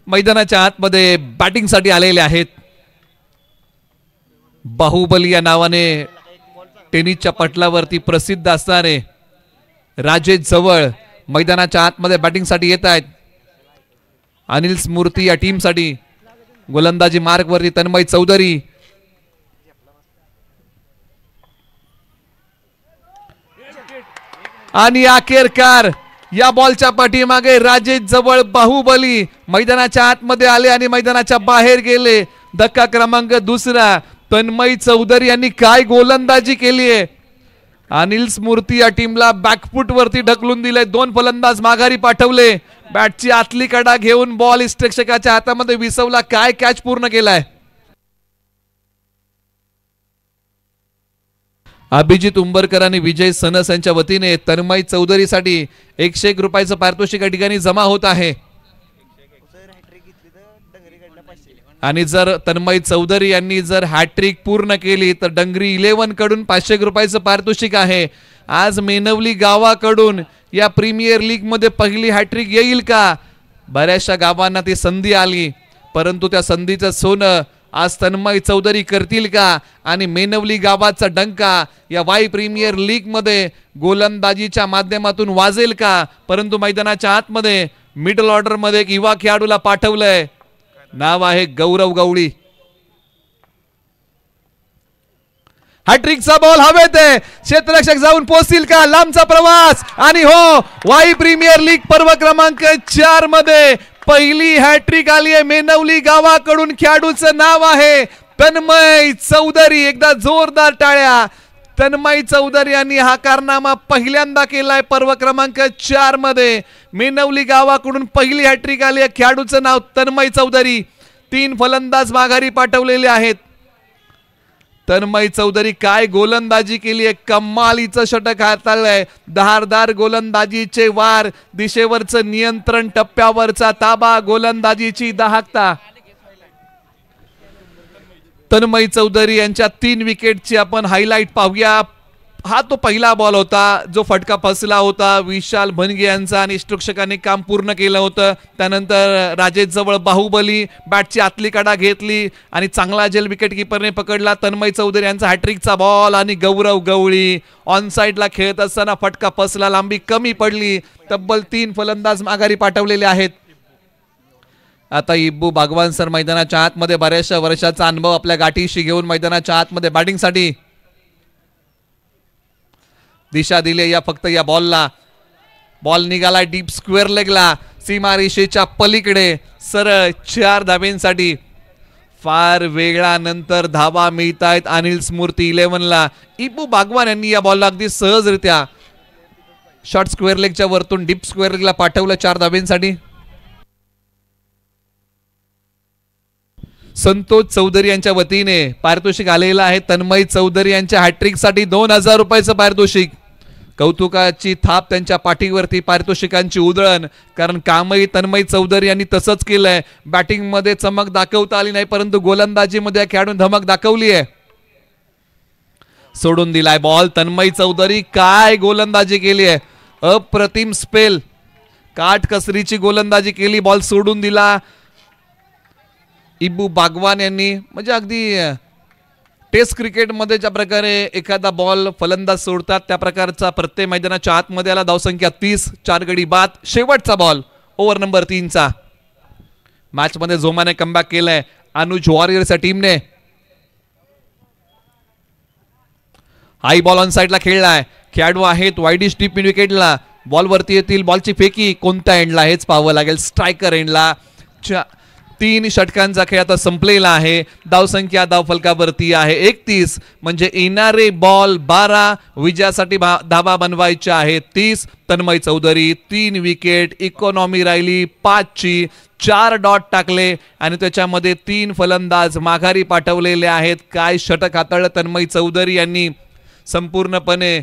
मैदानाच्या आतमध्ये बॅटिंग साठी आलेले आहेत. बाहुबली या नावाने टेनिसच्या पटलावरती प्रसिद्ध असणारे राजेश जवळ मैदानाच्या आतमध्ये बॅटिंग साठी येत आहेत. अनिल स्मृती या टीम साठी गोलंदाजी मार्कवरती तन्मय चौधरी. आणि अखेरकार या बॉलच्या पाठीमागे राजेश जवळ बाहुबली मैदानाच्या आतमध्ये आले आणि मैदानाच्या बाहेर गेले. धक्का क्रमांक 2. तन्मय चौधरी यांनी काय गोलंदाजी केली आहे. अनिल स्मृती या टीमला बॅकफुट वरती ढकलून दिले. 2 फलंदाज माघारी पाठवले. बॅटची आतली कडा घेऊन बॉल इष्टरक्षकाच्या हातामध्ये विसवला. काय कॅच पूर्ण केलाय. अभिजित उंबरकर आणि विजय सनस यांच्या वतीने तन्मय चौधरीसाठी 101 रुपयाचं पारितोषिक या ठिकाणी जमा होत आहे. आणि जर तन्मय चौधरी यांनी जर हॅट्रिक पूर्ण केली तर डंगरी 11 कडून 500 रुपयाचं पारितोषिक आहे. आज मेनवली गावाकडून या प्रीमियर लीग मध्ये पहिली हॅट्रिक येईल का? बऱ्याचशा गावांना ती संधी आली, परंतु त्या संधीचं सोनं आज तन्मय चौधरी करतील का? आणि मेनवली गावाचा डंका या वाई प्रीमियर लीग मध्ये गोलंदाजीच्या माध्यमातून वाजेल का? परंतु मैदानाच्या आतमध्ये मिडल ऑर्डर मध्ये एक युवा खेळाडूला पाठवलंय, नाव आहे गौरव गवळी. हॅट्रिकचा बॉल हवेत आहे, क्षेत्ररक्षक जाऊन पोहोचतील का? लांबचा प्रवास आणि हो, वाई प्रीमियर लीग पर्व क्रमांक 4 मध्ये पहिली हॅट्रिक आली आहे मेनवली गावाकडून. खेळाडूचं नाव आहे तन्मय चौधरी. एकदा जोरदार टाळ्या. तन्मय चौधरी यांनी हा कारनामा पहिल्यांदा केलाय पर्व क्रमांक 4 मध्ये. मेनवली गावाकडून पहिली हॅट्रिक आली आहे. खेळाडूचं नाव तन्मय चौधरी. 3 फलंदाज माघारी पाठवलेले आहेत. तन्मय चौधरी काय गोलंदाजी केली आहे, कमालीचं षटक हाताळलंय. धारदार गोलंदाजीचे वार, दिशेवरचं नियंत्रण, टप्प्यावरचा ताबा, गोलंदाजीची दाहकता. तन्मय चौधरी यांच्या 3 विकेटची आपण हायलाइट पाहूया. हा तो पहिला बॉल होता जो फटका फसला होता विशाल भनगे यांचा आणि इष्टरक्षकांनी काम पूर्ण केलं होतं. त्यानंतर राजेश जवळ बाहुबली बॅटची आतली कडा घेतली आणि चांगला जेल विकेट किपरने पकडला. तन्मय चौधरी यांचा हॅट्रिकचा बॉल आणि गौरव गवळी ऑन साइडला खेळत असताना फटका फसला, लांबी कमी पडली. तब्बल 3 फलंदाज माघारी पाठवलेले आहेत. आता इब्बू बागवान सर मैदानाच्या आतमध्ये बऱ्याचशा वर्षाचा अनुभव आपल्या गाठीशी घेऊन मैदानाच्या आतमध्ये बॅटिंगसाठी दिशा दिली या फक्त या बॉलला. बॉल निघाला डीप स्क्वेअर लेगला, सीमारेषेच्या पलीकडे सरळ 4 धाब्यांसाठी. फार वेगळा नंतर धावा मिळतायत अनिल स्मृती 11ला. इब्बू बागवान यांनी या बॉलला अगदी सहजरित्या शॉर्ट स्क्वेअर लेगच्या वरतून डीप स्क्वेअर लेगला पाठवलं 4 धाब्यांसाठी. संतोष चौधरी यांच्या वतीने पारितोषिक आलेलं आहे. तन्मय चौधरी यांच्या हॅट्रिकसाठी 2000 रुपयाचं पारितोषिक. कौतुकाची थाप त्यांच्या पाठीवरती, पारितोषिकांची उधळण. कारण कामही तन्मय चौधरी यांनी तसंच केलंय. बॅटिंग मध्ये चमक दाखवता आली नाही, परंतु गोलंदाजीमध्ये खेळाडून धमक दाखवली आहे. सोडून दिलाय बॉल. तन्मय चौधरी काय गोलंदाजी केली आहे, अप्रतिम स्पेल, काटकसरीची गोलंदाजी केली. बॉल सोडून दिला. इब्बू बागवान यांनी म्हणजे अगदी टेस्ट क्रिकेटमध्ये ज्या प्रकारे एखादा बॉल फलंदाज सोडतात त्या प्रकारचा प्रत्येक मैदानाच्या आतमध्ये आला. धावसंख्या 30, 4 गडी बाद. शेवटचा बॉल ओव्हर नंबर 3चा. मॅच मध्ये जोमाने कमबॅक केलाय अनुज वॉरियर्सच्या टीमने. हाय बॉल ऑन साइडला खेळलाय. खेळाडू आहेत वाईडिश डीप मिड विकेटला. बॉल वरती येतील. बॉलची फेकी कोणत्या एंडला हेच पाहावं लागेल. स्ट्रायकर एंडला. 3 षटकांचा खेळ आता संपलेला आहे. धावसंख्या धावफलकावरती आहे 31. म्हणजे येणारे बॉल 12, विजयासाठी धावा बनवायच्या आहेत 30. तन्मय चौधरी 3 विकेट, इकॉनॉमी राहिली 5ची, 4 डॉट टाकले आणि त्याच्यामध्ये 3 फलंदाज माघारी पाठवलेले आहेत. काय षटक हाताळलं तन्मय चौधरी यांनी. संपूर्णपणे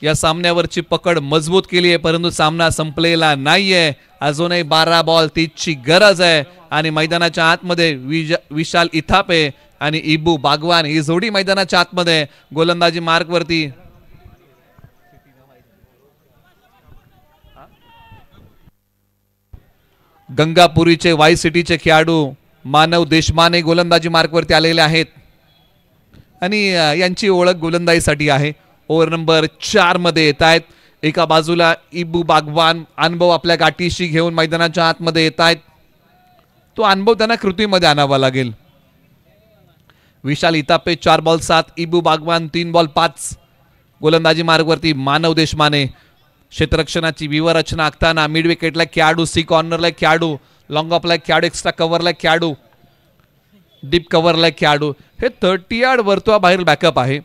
या सामन्यावरची पकड मजबूत केली आहे, परंतु सामना संपलेला नाहीये. अजूनही 12 बॉल 30ची गरज आहे आणि मैदानाच्या आतमध्ये विशाल इथापे आणि इब्बू बागवान ही जोडी मैदानाच्या आतमध्ये गोलंदाजी मार्कवरती. गंगापुरीचे वाई सिटीचे खेळाडू मानव देशमाने गोलंदाजी मार्कवरती आलेले आहेत आणि यांची ओळख गोलंदाजीसाठी आहे. ओव्हर नंबर 4 मध्ये येत आहेत. एका बाजूला इब्बू बागवान अनुभव आपल्या गाठीशी घेऊन मैदानाच्या आतमध्ये येत आहेत. तो अनुभव त्यांना कृतीमध्ये आणावा लागेल. विशाल इतापे 4 बॉल 7, इब्बू बागवान 3 बॉल 5. गोलंदाजी मार्गवरती मानव देशमाने. क्षेत्ररक्षणाची व्यूहरचना आखताना मिड विकेटला खेळाडू, सी कॉर्नरला खेळाडू, लॉंग ऑफला खेळाडू, एक्स्ट्रा कव्हरला खेळाडू, डीप कव्हरला खेळाडू. हे 30 यार्ड वर्तुळाबाहेर बॅकअप आहे.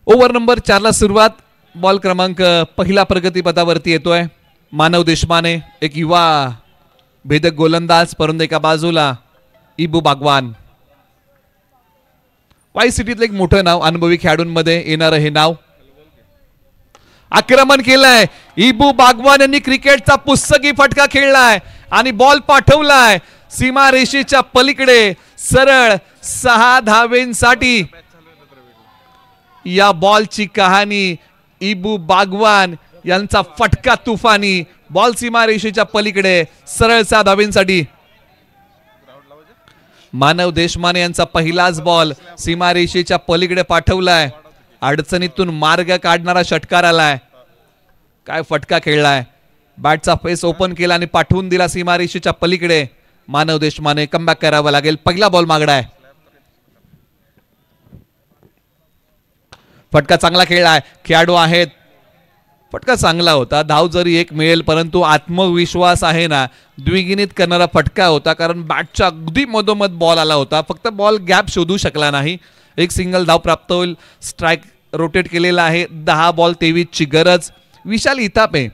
ओव्हर नंबर 4 ला सुरुवात. बॉल क्रमांक पहिला प्रगतीपथावरती येतोय. मानव देशमाने एक युवा भेदक गोलंदाज, परंतु एका बाजूला इब्बू बागवान. वाई सिटीतलं एक मोठं नाव, अनुभवी खेळाडूंमध्ये येणारं हे नाव. आक्रमण केलंय. इबू बागवान यांनी क्रिकेटचा पुस्तकी फटका खेळलाय आणि बॉल पाठवलाय सीमारेषेच्या पलीकडे सरळ 6 धावेंसाठी. या बॉलची कहाणी इबू बागवान यांचा फटका तुफानी. बॉल सीमारेषेच्या पलीकडे सरळ 6 धावेंसाठी. मानव देशमाने यांचा पहिलाच बॉल सीमारेषेच्या पलीकडे पाठवलाय. अडचणीतून मार्ग काढणारा षटकार आलाय. काय फटका खेळलाय. बॅटचा फेस ओपन केला आणि पाठवून दिला सीमारेषेच्या पलीकडे. मानव देशमाने कमबॅक करावा लागेल. पहिला बॉल मागडाय. फटका चांगला खेळलाय. खेळाडू आहेत. फटका चांगला होता. धाव जरी एक मिळेल परंतु आत्मविश्वास आहे ना द्विगुणित करणारा फटका होता. कारण बॅटच्या अगदी मधोमध बॉल आला होता. फक्त बॉल गॅप शोधू शकला नाही. एक सिंगल धाव प्राप्त होईल. स्ट्राईक रोटेट केलेला आहे. 10 बॉल 23 ची गरज. विशाल इतापे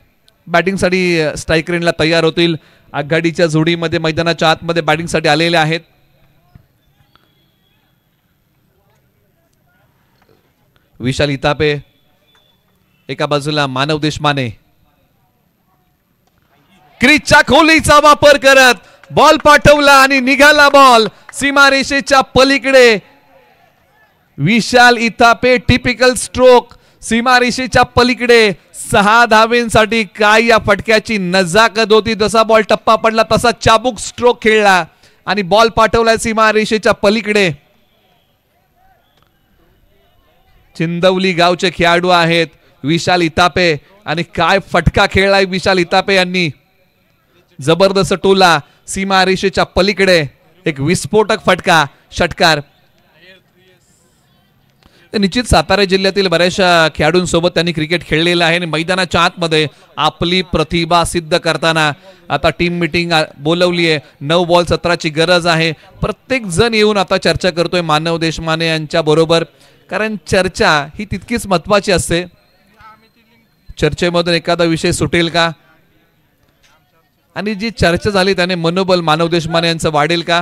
बॅटिंगसाठी स्ट्राईक रेंजला तयार होतील. आघाडीच्या जोडीमध्ये मैदानाच्या आतमध्ये बॅटिंगसाठी आलेले आहेत. विशाल इतापे एका बाजूला मानव देशमाने. क्रीजच्या खोलीचा वापर करत बॉल पाठवला आणि निघाला बॉल सीमारेषेच्या पलीकडे. विशाल इतापे टिपिकल स्ट्रोक सीमारेषेच्या पलीकडे 6 धावेंसाठी. काय या फटक्याची नजाकत होती. जसा बॉल टप्पा पडला तसा चाबूक स्ट्रोक खेळला आणि बॉल पाठवला सीमारेषेच्या पलीकडे. चिंदवली गावचे खेळाडू आहेत विशाल इतापे आणि काय फटका खेळलाय विशाल इतापे यांनी. जबरदस्त टोला सीमारेषेच्या पलीकडे. एक विस्फोटक फटका षटकार. निश्चित सातारा जिल्ह्यातील बऱ्याचशा खेळाडूंसोबत त्यांनी क्रिकेट खेळलेलं आहे आणि मैदानाच्या आतमध्ये आपली प्रतिभा सिद्ध करताना आता टीम मीटिंग बोलवली आहे. 9 बॉल 17 ची गरज आहे. प्रत्येक जण येऊन आता चर्चा करतोय मानव देशमाने यांच्या बरोबर. कारण चर्चा ही तितकीच महत्वाची असते. चर्चेमधून एखादा विषय सुटेल का आणि जी चर्चा झाली त्याने मनोबल मानव देशमाने यांचं वाढेल का.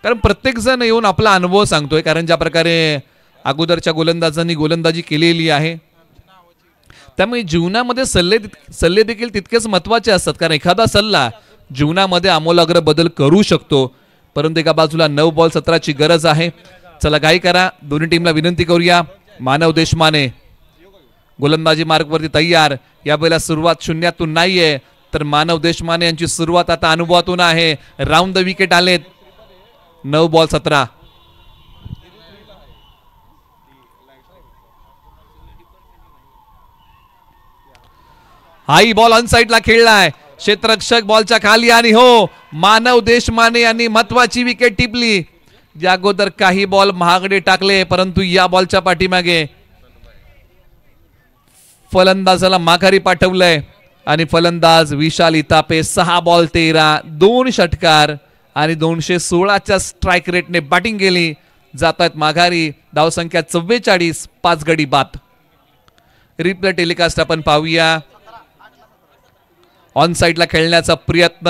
कारण प्रत्येक जण येऊन आपला अनुभव सांगतोय. कारण ज्या प्रकारे अगोदरच्या गोलंदाजांनी गोलंदाजी केलेली आहे त्यामुळे जीवनामध्ये सल्ले देखील तितकेच महत्वाचे असतात. कारण एखादा सल्ला जीवनामध्ये आमूलाग्र बदल करू शकतो. परंतु एका बाजूला 9 बॉल 17 ची गरज आहे. चला घाई करा. दोन्ही टीमला विनंती करूया. मानव देशमाने गोलंदाजी मार्गवरती तयार. यावेळेला सुरुवात शून्यातून नाहीये तर मानव देशमाने यांची सुरुवात आता अनुभवातून आहे. राऊंड द विकेट आलेत. 9 बॉल 17. हाई बॉल ऑन साइडला खेळलाय. क्षेत्ररक्षक बॉलच्या खाली आणि हो मानव देशमाने यांनी महत्वाची विकेट टिपली. ज्या अगोदर काही बॉल महागडे टाकले परंतु या बॉलच्या पाठीमागे फलंदाजाला माघारी पाठवलंय आणि फलंदाज विशाल इतापे 6 बॉल 13 2 षटकार आणि 216च्या स्ट्राईक रेटने बॅटिंग केली. जातात माघारी. धावसंख्या 44 5 गडी बाद. रिप्ले टेलिकास्ट आपण पाहूया. ऑन साइडला खेळण्याचा प्रयत्न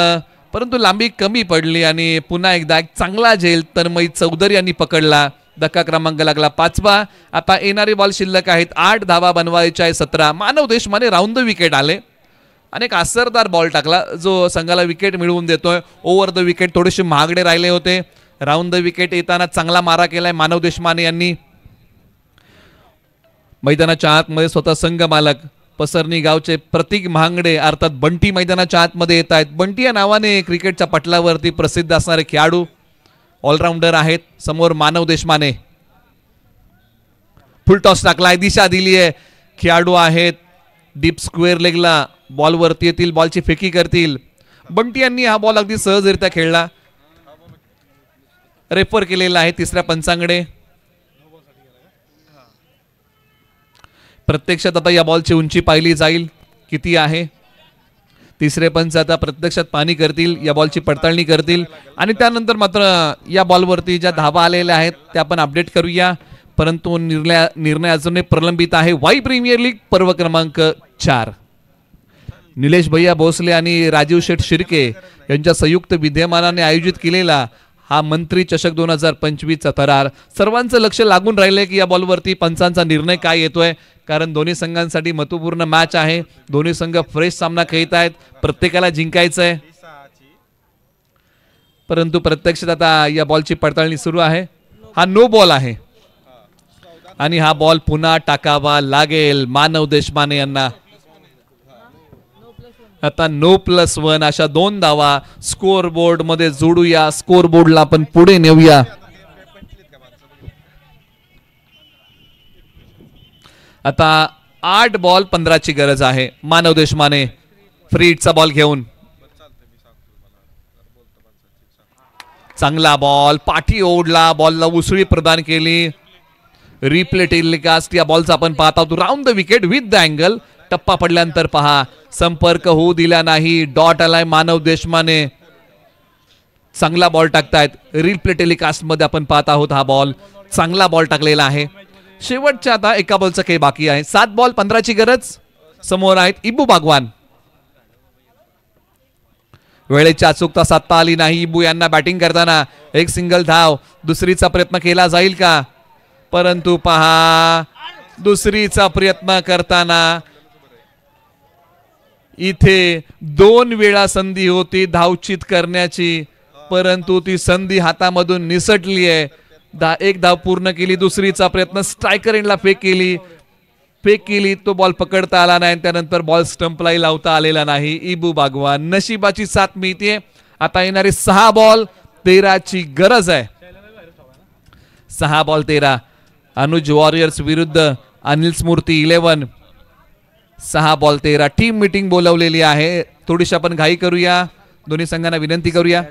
परंतु लांबी कमी पडली आणि पुन्हा एकदा एक चांगला झेल तन्मयी चौधरी यांनी पकडला. धक्का क्रमांक लागला 5वा. आता येणारे बॉल शिल्लक आहेत. 8 धावा बनवायच्या आहे 17. मानव देशमाने राऊंड द विकेट आले आणि एक असरदार बॉल टाकला जो संघाला विकेट मिळवून देतोय. ओव्हर द विकेट थोडेसे महागडे राहिले होते. राऊंड द विकेट येताना चांगला मारा केलाय मानव देशमाने यांनी. मैदानाच्या आतमध्ये स्वतः संघ मालक पसरणी गावचे प्रतीक महांगडे अर्थात बंटी मैदानाच्या आतमध्ये येत आहेत. बंटी या नावाने क्रिकेटच्या पटलावरती प्रसिद्ध असणारे खेळाडू ऑलराऊंडर आहेत. समोर मानव देशमाने. फुल टॉस टाकलाय. दिशा दिली आहे. खेळाडू आहेत डीप स्क्वेअर लेगला बॉलवरती येतील. बॉलची फेकी करतील. बंटी यांनी हा बॉल अगदी सहजरित्या खेळला. रेफर केलेला आहे तिसऱ्या पंचांकडे. प्रत्यक्षात आता या बॉलची उंची पाहिली जाईल किती आहे. तिसरे पंच आता प्रत्यक्षात पाहणी करतील. या बॉलची पडताळणी करतील आणि त्यानंतर मात्र या बॉलवरती ज्या धावा आलेल्या आहेत त्या आपण अपडेट करूया. परंतु निर्णय अजूनही प्रलंबित आहे. वाई प्रीमियर लीग पर्व क्रमांक 4. निलेश भैया भोसले आणि राजीव शेठ शिर्के यांच्या संयुक्त विद्यमानाने आयोजित केलेला हा मंत्री चषक 2025 चा थरार. सर्वांचं लक्ष लागून राहिले की या बॉलवरती पंचांचा निर्णय काय येतोय. कारण दोन्ही संघांसाठी महत्त्वपूर्ण मॅच आहे. दोन्ही संघ फ्रेश सामना खेळत आहेत, प्रत्येकाला जिंकायचं आहे. परंतु प्रत्यक्षात आता या बॉलची पडताळणी सुरू आहे. हा नो बॉल आहे आणि हा बॉल पुन्हा टाकावा लागेल मानव देशमाने यांना. आता नो+1 अशा 2 धावा स्कोअर बोर्ड मध्ये जोडूया. स्कोअर बोर्डला आपण पुढे नेऊया. आता 8 बॉल 15 ची गरज आहे. मानव देशमाने फ्रीडचा बॉल घेऊन चांगला बॉल पाठी ओढला, बॉलला उसळी प्रदान केली. रिप्ले टेलिकास्ट या बॉलचा आपण पाहत आहोत. Round the wicket with the angle. टप्पा पडल्यानंतर पहा, संपर्क होऊ दिला नाही. डॉट आलाय मानव देशमाने. चांगला बॉल टाकतायत. रिप्ले टेलिकास्ट मध्ये आपण पाहत आहोत हा बॉल. चांगला बॉल टाकलेला आहे. शेवटच्या आता एका बॉलचं काही बाकी आहे. 7 बॉल 15 ची गरज. समोर आहेत इबू बागवान. वेळेची अचूकता साधता आली नाही इबू यांना बॅटिंग करताना. एक सिंगल धाव. दुसरीचा प्रयत्न केला जाईल का? परंतु पहा, दुसरीचा प्रयत्न करताना इथे 2 वेळा संधी होती धावचित करण्याची, परंतु ती संधी हातामधून निसटली आहे. एक धाव पूर्ण केली. दुसरीचा प्रयत्न स्ट्रायकर एंडला फेक केली. तो बॉल पकडता आला नाही. त्यानंतर बॉल स्टंपलाही लावता आलेला नाही. इबू बागवान नशिबाची साथ मिळते. आता येणारे 6 बॉल 13 ची गरज आहे. 6 बॉल 13. अनुज वॉरियर्स विरुद्ध अनिल स्मृती 11. 6 बॉल 13. टीम मीटिंग बोलवलेली आहे. थोडीशी आपण घाई करूया. दोन्ही संघांना विनंती करूया.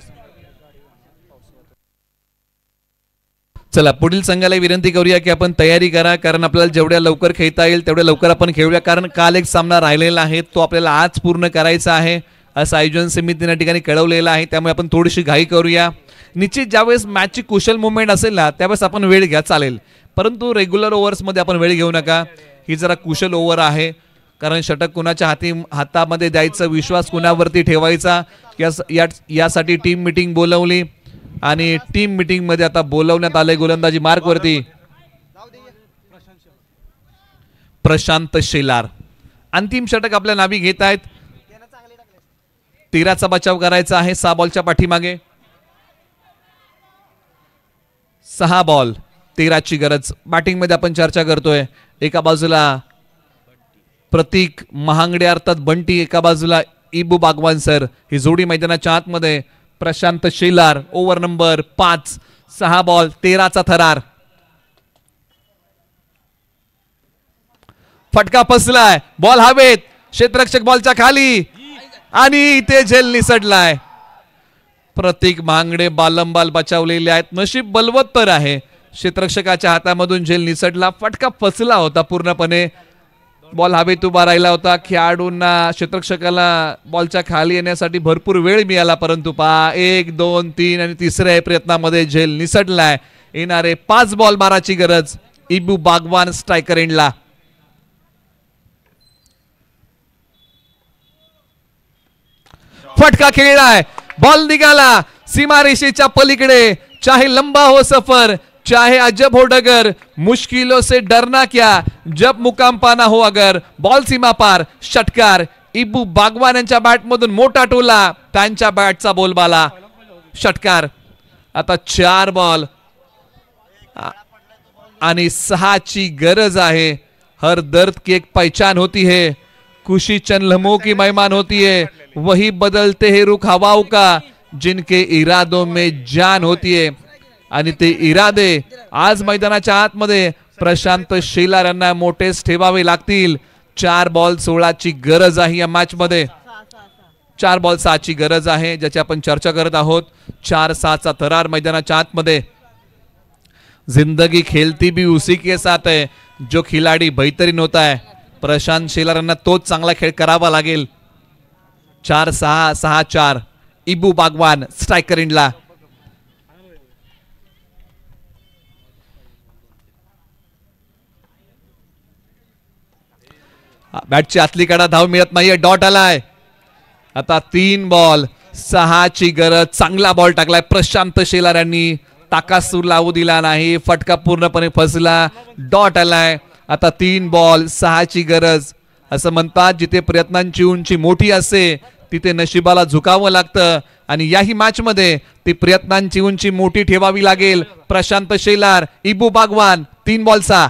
चला पुढील संघाला विनंती करूया की आपण तयारी करा, कारण आपल्याला जेवढ्या लवकर खेळता येईल तेवढ्या लवकर आपण खेळूया. कारण काल एक सामना राहिलेला आहे, तो आपल्याला आज पूर्ण करायचा आहे असं आयोजन समितीने ठिकाणी कळवलेलं आहे. त्यामुळे आपण थोडीशी घाई करूया. निश्चित ज्यावेळेस मॅचची कुशल मुवमेंट असेल ना त्यावेळेस आपण वेळ घ्या, चालेल. परंतु रेग्युलर ओव्हर्समध्ये आपण वेळ घेऊ नका. ही जरा कुशल ओव्हर आहे, कारण षटक कुणाच्या हातामध्ये द्यायचा, विश्वास कुणावरती ठेवायचा यासाठी टीम मीटिंग बोलवली. आणि टीम मीटिंग मध्ये आता बोलवण्यात आले गोलंदाजी मार्क वरती प्रशांत शेलार. अंतिम षटक आपल्या नावी घेत आहेत. 13चा बचाव करायचा आहे 6 बॉलच्या पाठीमागे. 6 बॉल 13 ची गरज. बॅटिंग मध्ये आपण चर्चा करतोय. एका बाजूला प्रतीक महांगडे अर्थात बंटी, एका बाजूला इबू बागवान सर. ही जोडी मैदानाच्या आतमध्ये. Prashant Shelar over number 5. 6 ball 13चा थरार. फटका फसलाय. बॉल हवेत. क्षेत्ररक्षक बॉलच्या खाली आणि इथे झेल निसटलाय. प्रतीक महांगडे बालंबाल बचावलेले आहेत. नशीब बलवत्तर आहे. क्षेत्ररक्षकाच्या हातामधून झेल निसटला. फटका फसला होता पूर्णपणे. बॉल हवेत उभा राहिला होता. खेळाडूंना क्षेत्ररक्षकाला बॉलच्या खाली येण्यासाठी भरपूर वेळ मिळाला, परंतु 1, 2, 3 आणि तिसऱ्या प्रयत्नामध्ये झेल निसटलाय. येणारे 5 बॉल 12 ची गरज. इबू बागवान स्ट्रायकर एंडला. फटका खेळलाय. बॉल निघाला सीमारेषेच्या पलीकडे. चाहे लंबा हो सफर, चाहे अजब हो डगर, मुश्किलों से डरना क्या, जब मुकाम पाना हो अगर. बॉल सीमा पार. षटकार. इबू बागवान यांच्या बॅट मधून मोठा टोला. त्यांच्या बॅटचा बोलबाला. षटकार. आता 4 बॉल आणि 6 ची गरज आहे. हर दर्द की एक पहचान होती है, खुशी चंद लम्हों की मेहमान होती है, वही बदलते हैं रुख हवाओं का, जिनके इरादों में जान होती है. आणि ते इरादे आज मैदानाच्या आतमध्ये प्रशांत शेलार यांना मोठेच ठेवावे लागतील. 4 बॉल 16 ची गरज आहे या मॅच मध्ये. 4 बॉल 6 ची गरज आहे ज्याची आपण चर्चा करत आहोत. 4-6 चा थरार मैदानाच्या आतमध्ये. जिंदगी खेलती भी उसी के साथ है जो खिलाडी बेहतरीन होता है. प्रशांत शेलार यांना तोच चांगला खेळ करावा लागेल. 4-6 6-4. इबू बागवान स्ट्रायकर एंडला. बॅटची आतली कडा धाव मिळत नाहीये. डॉट आलाय. आता 3 बॉल 6 ची गरज. चांगला बॉल टाकलाय प्रशांत शेलार यांनी. ताकासूर लावू दिला नाही. फटका पूर्णपणे फसला. डॉट आलाय. आता 3 बॉल 6ची गरज. असं म्हणतात जिथे प्रयत्नांची उंची मोठी असते तिथे नशिबाला झुकावं लागतं आणि याही मॅच मध्ये ती प्रयत्नांची उंची मोठी ठेवावी लागेल. प्रशांत शेलार, इबू बागवान. 3 बॉल 6.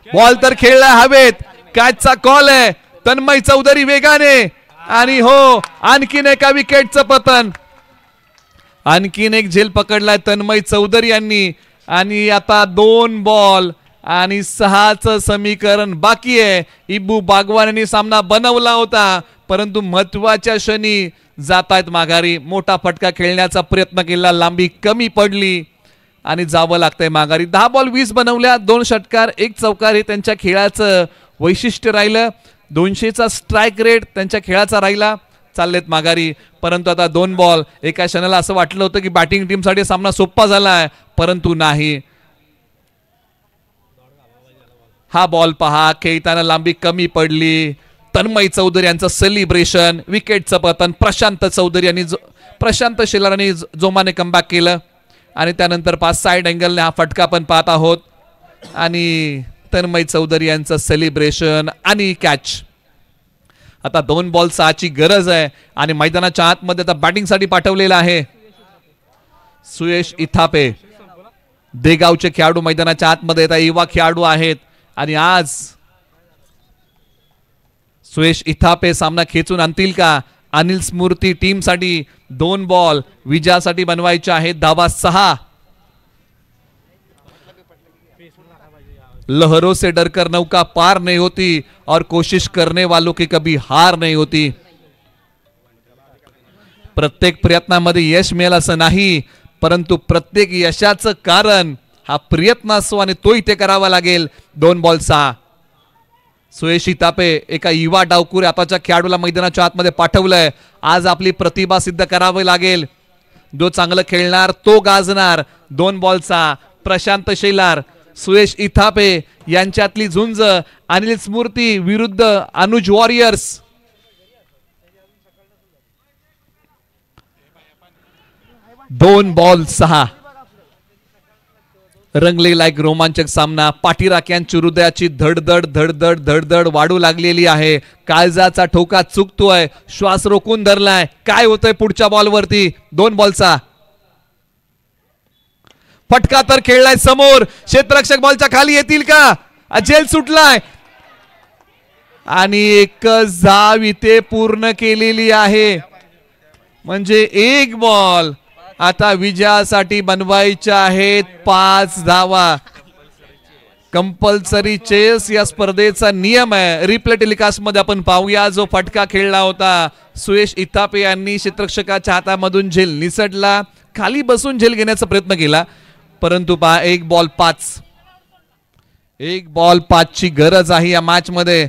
बॉल तर खेळला हवेत. कॅचचा कॉल आहे. तन्मय चौधरी वेगाने आणि हो आणखीन एका विकेटचं पतन. आणखीन एक झेल पकडलाय तन्मय चौधरी यांनी आणि आता 2 बॉल आणि 6चं समीकरण बाकी आहे. इबू बागवान यांनी सामना बनवला होता परंतु महत्वाच्या क्षणी जातायत माघारी. मोठा फटका खेळण्याचा प्रयत्न केला, लांबी कमी पडली आणि जावं लागतंय माघारी. 10 बॉल 20 बनवल्या, 2 षटकार 1 चौकार हे त्यांच्या खेळाचं वैशिष्ट्य राहिलं. 200चा स्ट्राईक रेट त्यांच्या खेळाचा राहिला. चाललेत माघारी परंतु आता 2 बॉल. एका क्षणाला असं वाटलं होतं की बॅटिंग टीमसाठी सामना सोपा झालाय परंतु नाही. हा बॉल पहा, खेळताना लांबी कमी पडली. तन्मय चौधरी यांचं सेलिब्रेशन, विकेटचं पतन. प्रशांत शेलार यांनी जोमाने कमबॅक केलं आणि त्यानंतर 5 साइड अँगलने हा फटका पण पाहत आहोत आणि तन्मय चौधरी यांचं सेलिब्रेशन आणि कॅच. आता 2 बॉल 6ची गरज आहे आणि मैदानाच्या आतमध्ये आता बॅटिंगसाठी पाठवलेलं आहे सुयश इथापे. देगावचे खेळाडू मैदानाच्या आतमध्ये आता युवा खेळाडू आहेत आणि आज सुयश इथापे सामना खेचून आणतील का? अनिल स्मृती टीमसाठी 2 बॉल विजयासाठी बनवायचे आहेत. धावा 6. लहरों से डरकर नौका पार नहीं होती और कोशिश करने वालों की कभी हार नहीं होती. प्रत्येक प्रयत्नामध्ये यश मिळेल असं नाही परंतु प्रत्येक यशाचं कारण हा प्रयत्न असतो आणि तो इथे करावा लागेल. 2 बॉल 6. सुयश इथापे एका युवा डावकुर आताच्या खेळाडूला मैदानाच्या आतमध्ये पाठवलंय. आज आपली प्रतिभा सिद्ध करावी लागेल. जो चांगलं खेळणार तो गाजणार. 2 बॉल 6. प्रशांत शेलार, सुयश इथापे यांच्यातली झुंज. अनिल स्मृती विरुद्ध अनुज वॉरियर्स. दोन बॉल 6. रंगलेला एक रोमांचक सामना. पाठीराख्यांची हृदयाची धडधड धडधड धडधड वाढू लागलेली आहे. काळजाचा ठोका चुकतोय. श्वास रोखून धरलाय. काय होतंय पुढच्या बॉलवरती? 2 बॉल 6. फटका तर खेळलाय समोर. क्षेत्ररक्षक बॉलच्या खाली येतील का? झेल सुटलाय आणि एकच धाव इथे पूर्ण केलेली आहे. म्हणजे 1 बॉल. आता विजयासाठी बनवायच्या आहेत 5 धावा. कंपल्सरी चेस या स्पर्धेचा नियम आहे. रिप्ले टेलिकास्ट मध्ये आपण पाहूया जो फटका खेळला होता. सुयश इथापे यांनी क्षेत्ररक्षकाच्या हातामधून झेल निसटला. खाली बसून झेल घेण्याचा प्रयत्न केला परंतु पहा 1 बॉल 5. 1 बॉल 5ची गरज आहे या मॅच मध्ये.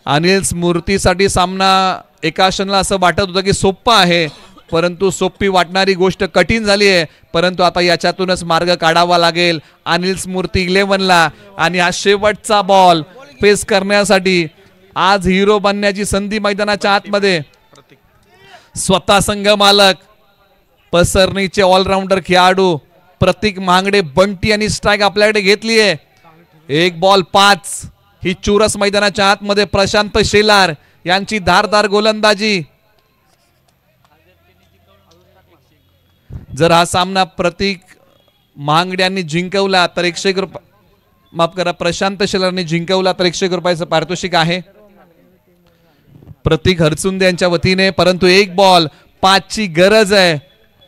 अनिल स्मृतीसाठी सामना एका क्षणाला असं वाटत होतं की सोप्पा आहे परंतु सोपी वाटणारी गोष्ट कठीण झाली आहे. परंतु आता याच्यातूनच मार्ग काढावा लागेल अनिल स्मृती 11ला आणि हा शेवटचा बॉल फेस करण्यासाठी आज हिरो बनण्याची संधी मैदानाच्या आतमध्ये. स्वतः संघ मालक पसरणीचे ऑलराऊंडर खेळाडू प्रतीक महांगडे बंटी आणि स्ट्राईक आपल्याकडे घेतली आहे. 1 बॉल 5. ही चुरस मैदानाच्या आतमध्ये. प्रशांत शेलार यांची धारदार गोलंदाजी. जर हा सामना प्रतीक महांगड्यांनी जिंकवला तर 101 रुपये, माफ करा, प्रशांत शेलारने जिंकवला तर 101 रुपयाचं पारितोषिक आहे प्रतीक हरचुंदे यांच्या वतीने. परंतु 1 बॉल 5ची गरज आहे.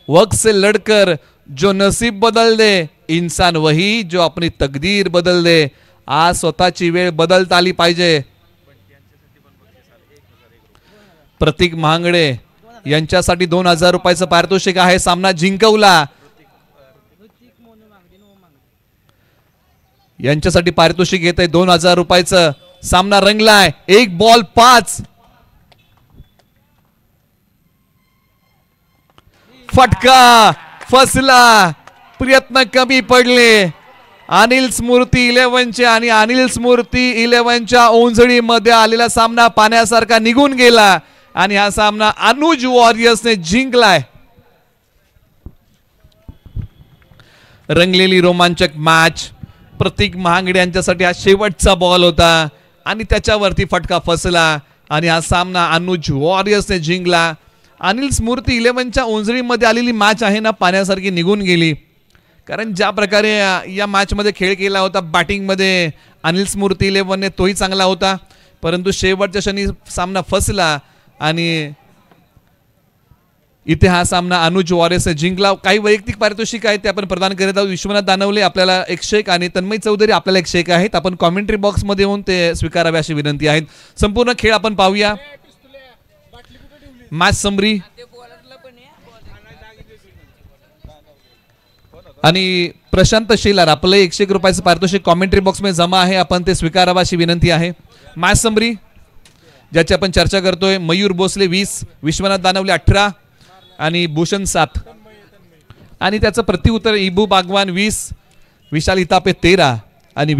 वक्त से लड़कर जो नसीब बदल दे इंसान वही जो अपनी तकदीर बदल दे. आज स्वतःची वेळ बदलता आली पाहिजे. प्रतीक महांगडे यांच्यासाठी 2000 रुपयाचं पारितोषिक आहे. सामना जिंकवला. यांच्यासाठी पारितोषिक येत आहे 2000 रुपयाचं. सामना रंगलाय. 1 बॉल 5. फटका फसला. प्रयत्न कमी पडले. अनिल स्मृती 11चे आणि अनिल स्मृती 11च्या ओंजळीमध्ये आलेला सामना पाण्यासारखा निघून गेला आणि हा सामना अनुज वॉरियर्सने जिंकलाय. रंगलेली रोमांचक मॅच. प्रतीक महांगडे यांच्यासाठी हा शेवटचा बॉल होता आणि त्याच्यावरती फटका फसला आणि हा सामना अनुज वॉरियर्सने जिंकला. अनिल स्मृती 11च्या उंजळीमध्ये आलेली मॅच आहे ना पाण्यासारखी निघून गेली. कारण ज्या प्रकारे या मॅचमध्ये खेळ केला होता बॅटिंगमध्ये अनिल स्मृती 11ने तोही चांगला होता, परंतु शेवटच्या क्षणी सामना फसला आणि इथे हा सामना अनुज वॉरियर्सने जिंकला. काही वैयक्तिक पारितोषिक आहेत ते आपण प्रदान करत आहोत. विश्वनाथ दानवले आपल्याला 101 आणि तन्मय चौधरी आपल्याला 101 आहेत. आपण कॉमेंट्री बॉक्समध्ये येऊन ते स्वीकारावे अशी विनंती आहे. संपूर्ण खेळ आपण पाहूया. मॅच समरी आणि प्रशांत शेलार आपलं 101 रुपयाचं पारितोषिक कॉमेंट्री बॉक्समध्ये जमा आहे, आपण ते स्वीकारावं अशी विनंती आहे. मॅच समरी ज्याची आपण चर्चा करतोय. मयूर भोसले 20, विश्वनाथ दानवले 18 आणि भूषण 7 आणि त्याचं प्रत्युत्तर इबू बागवान 20, विशाल इतापे 13 आणि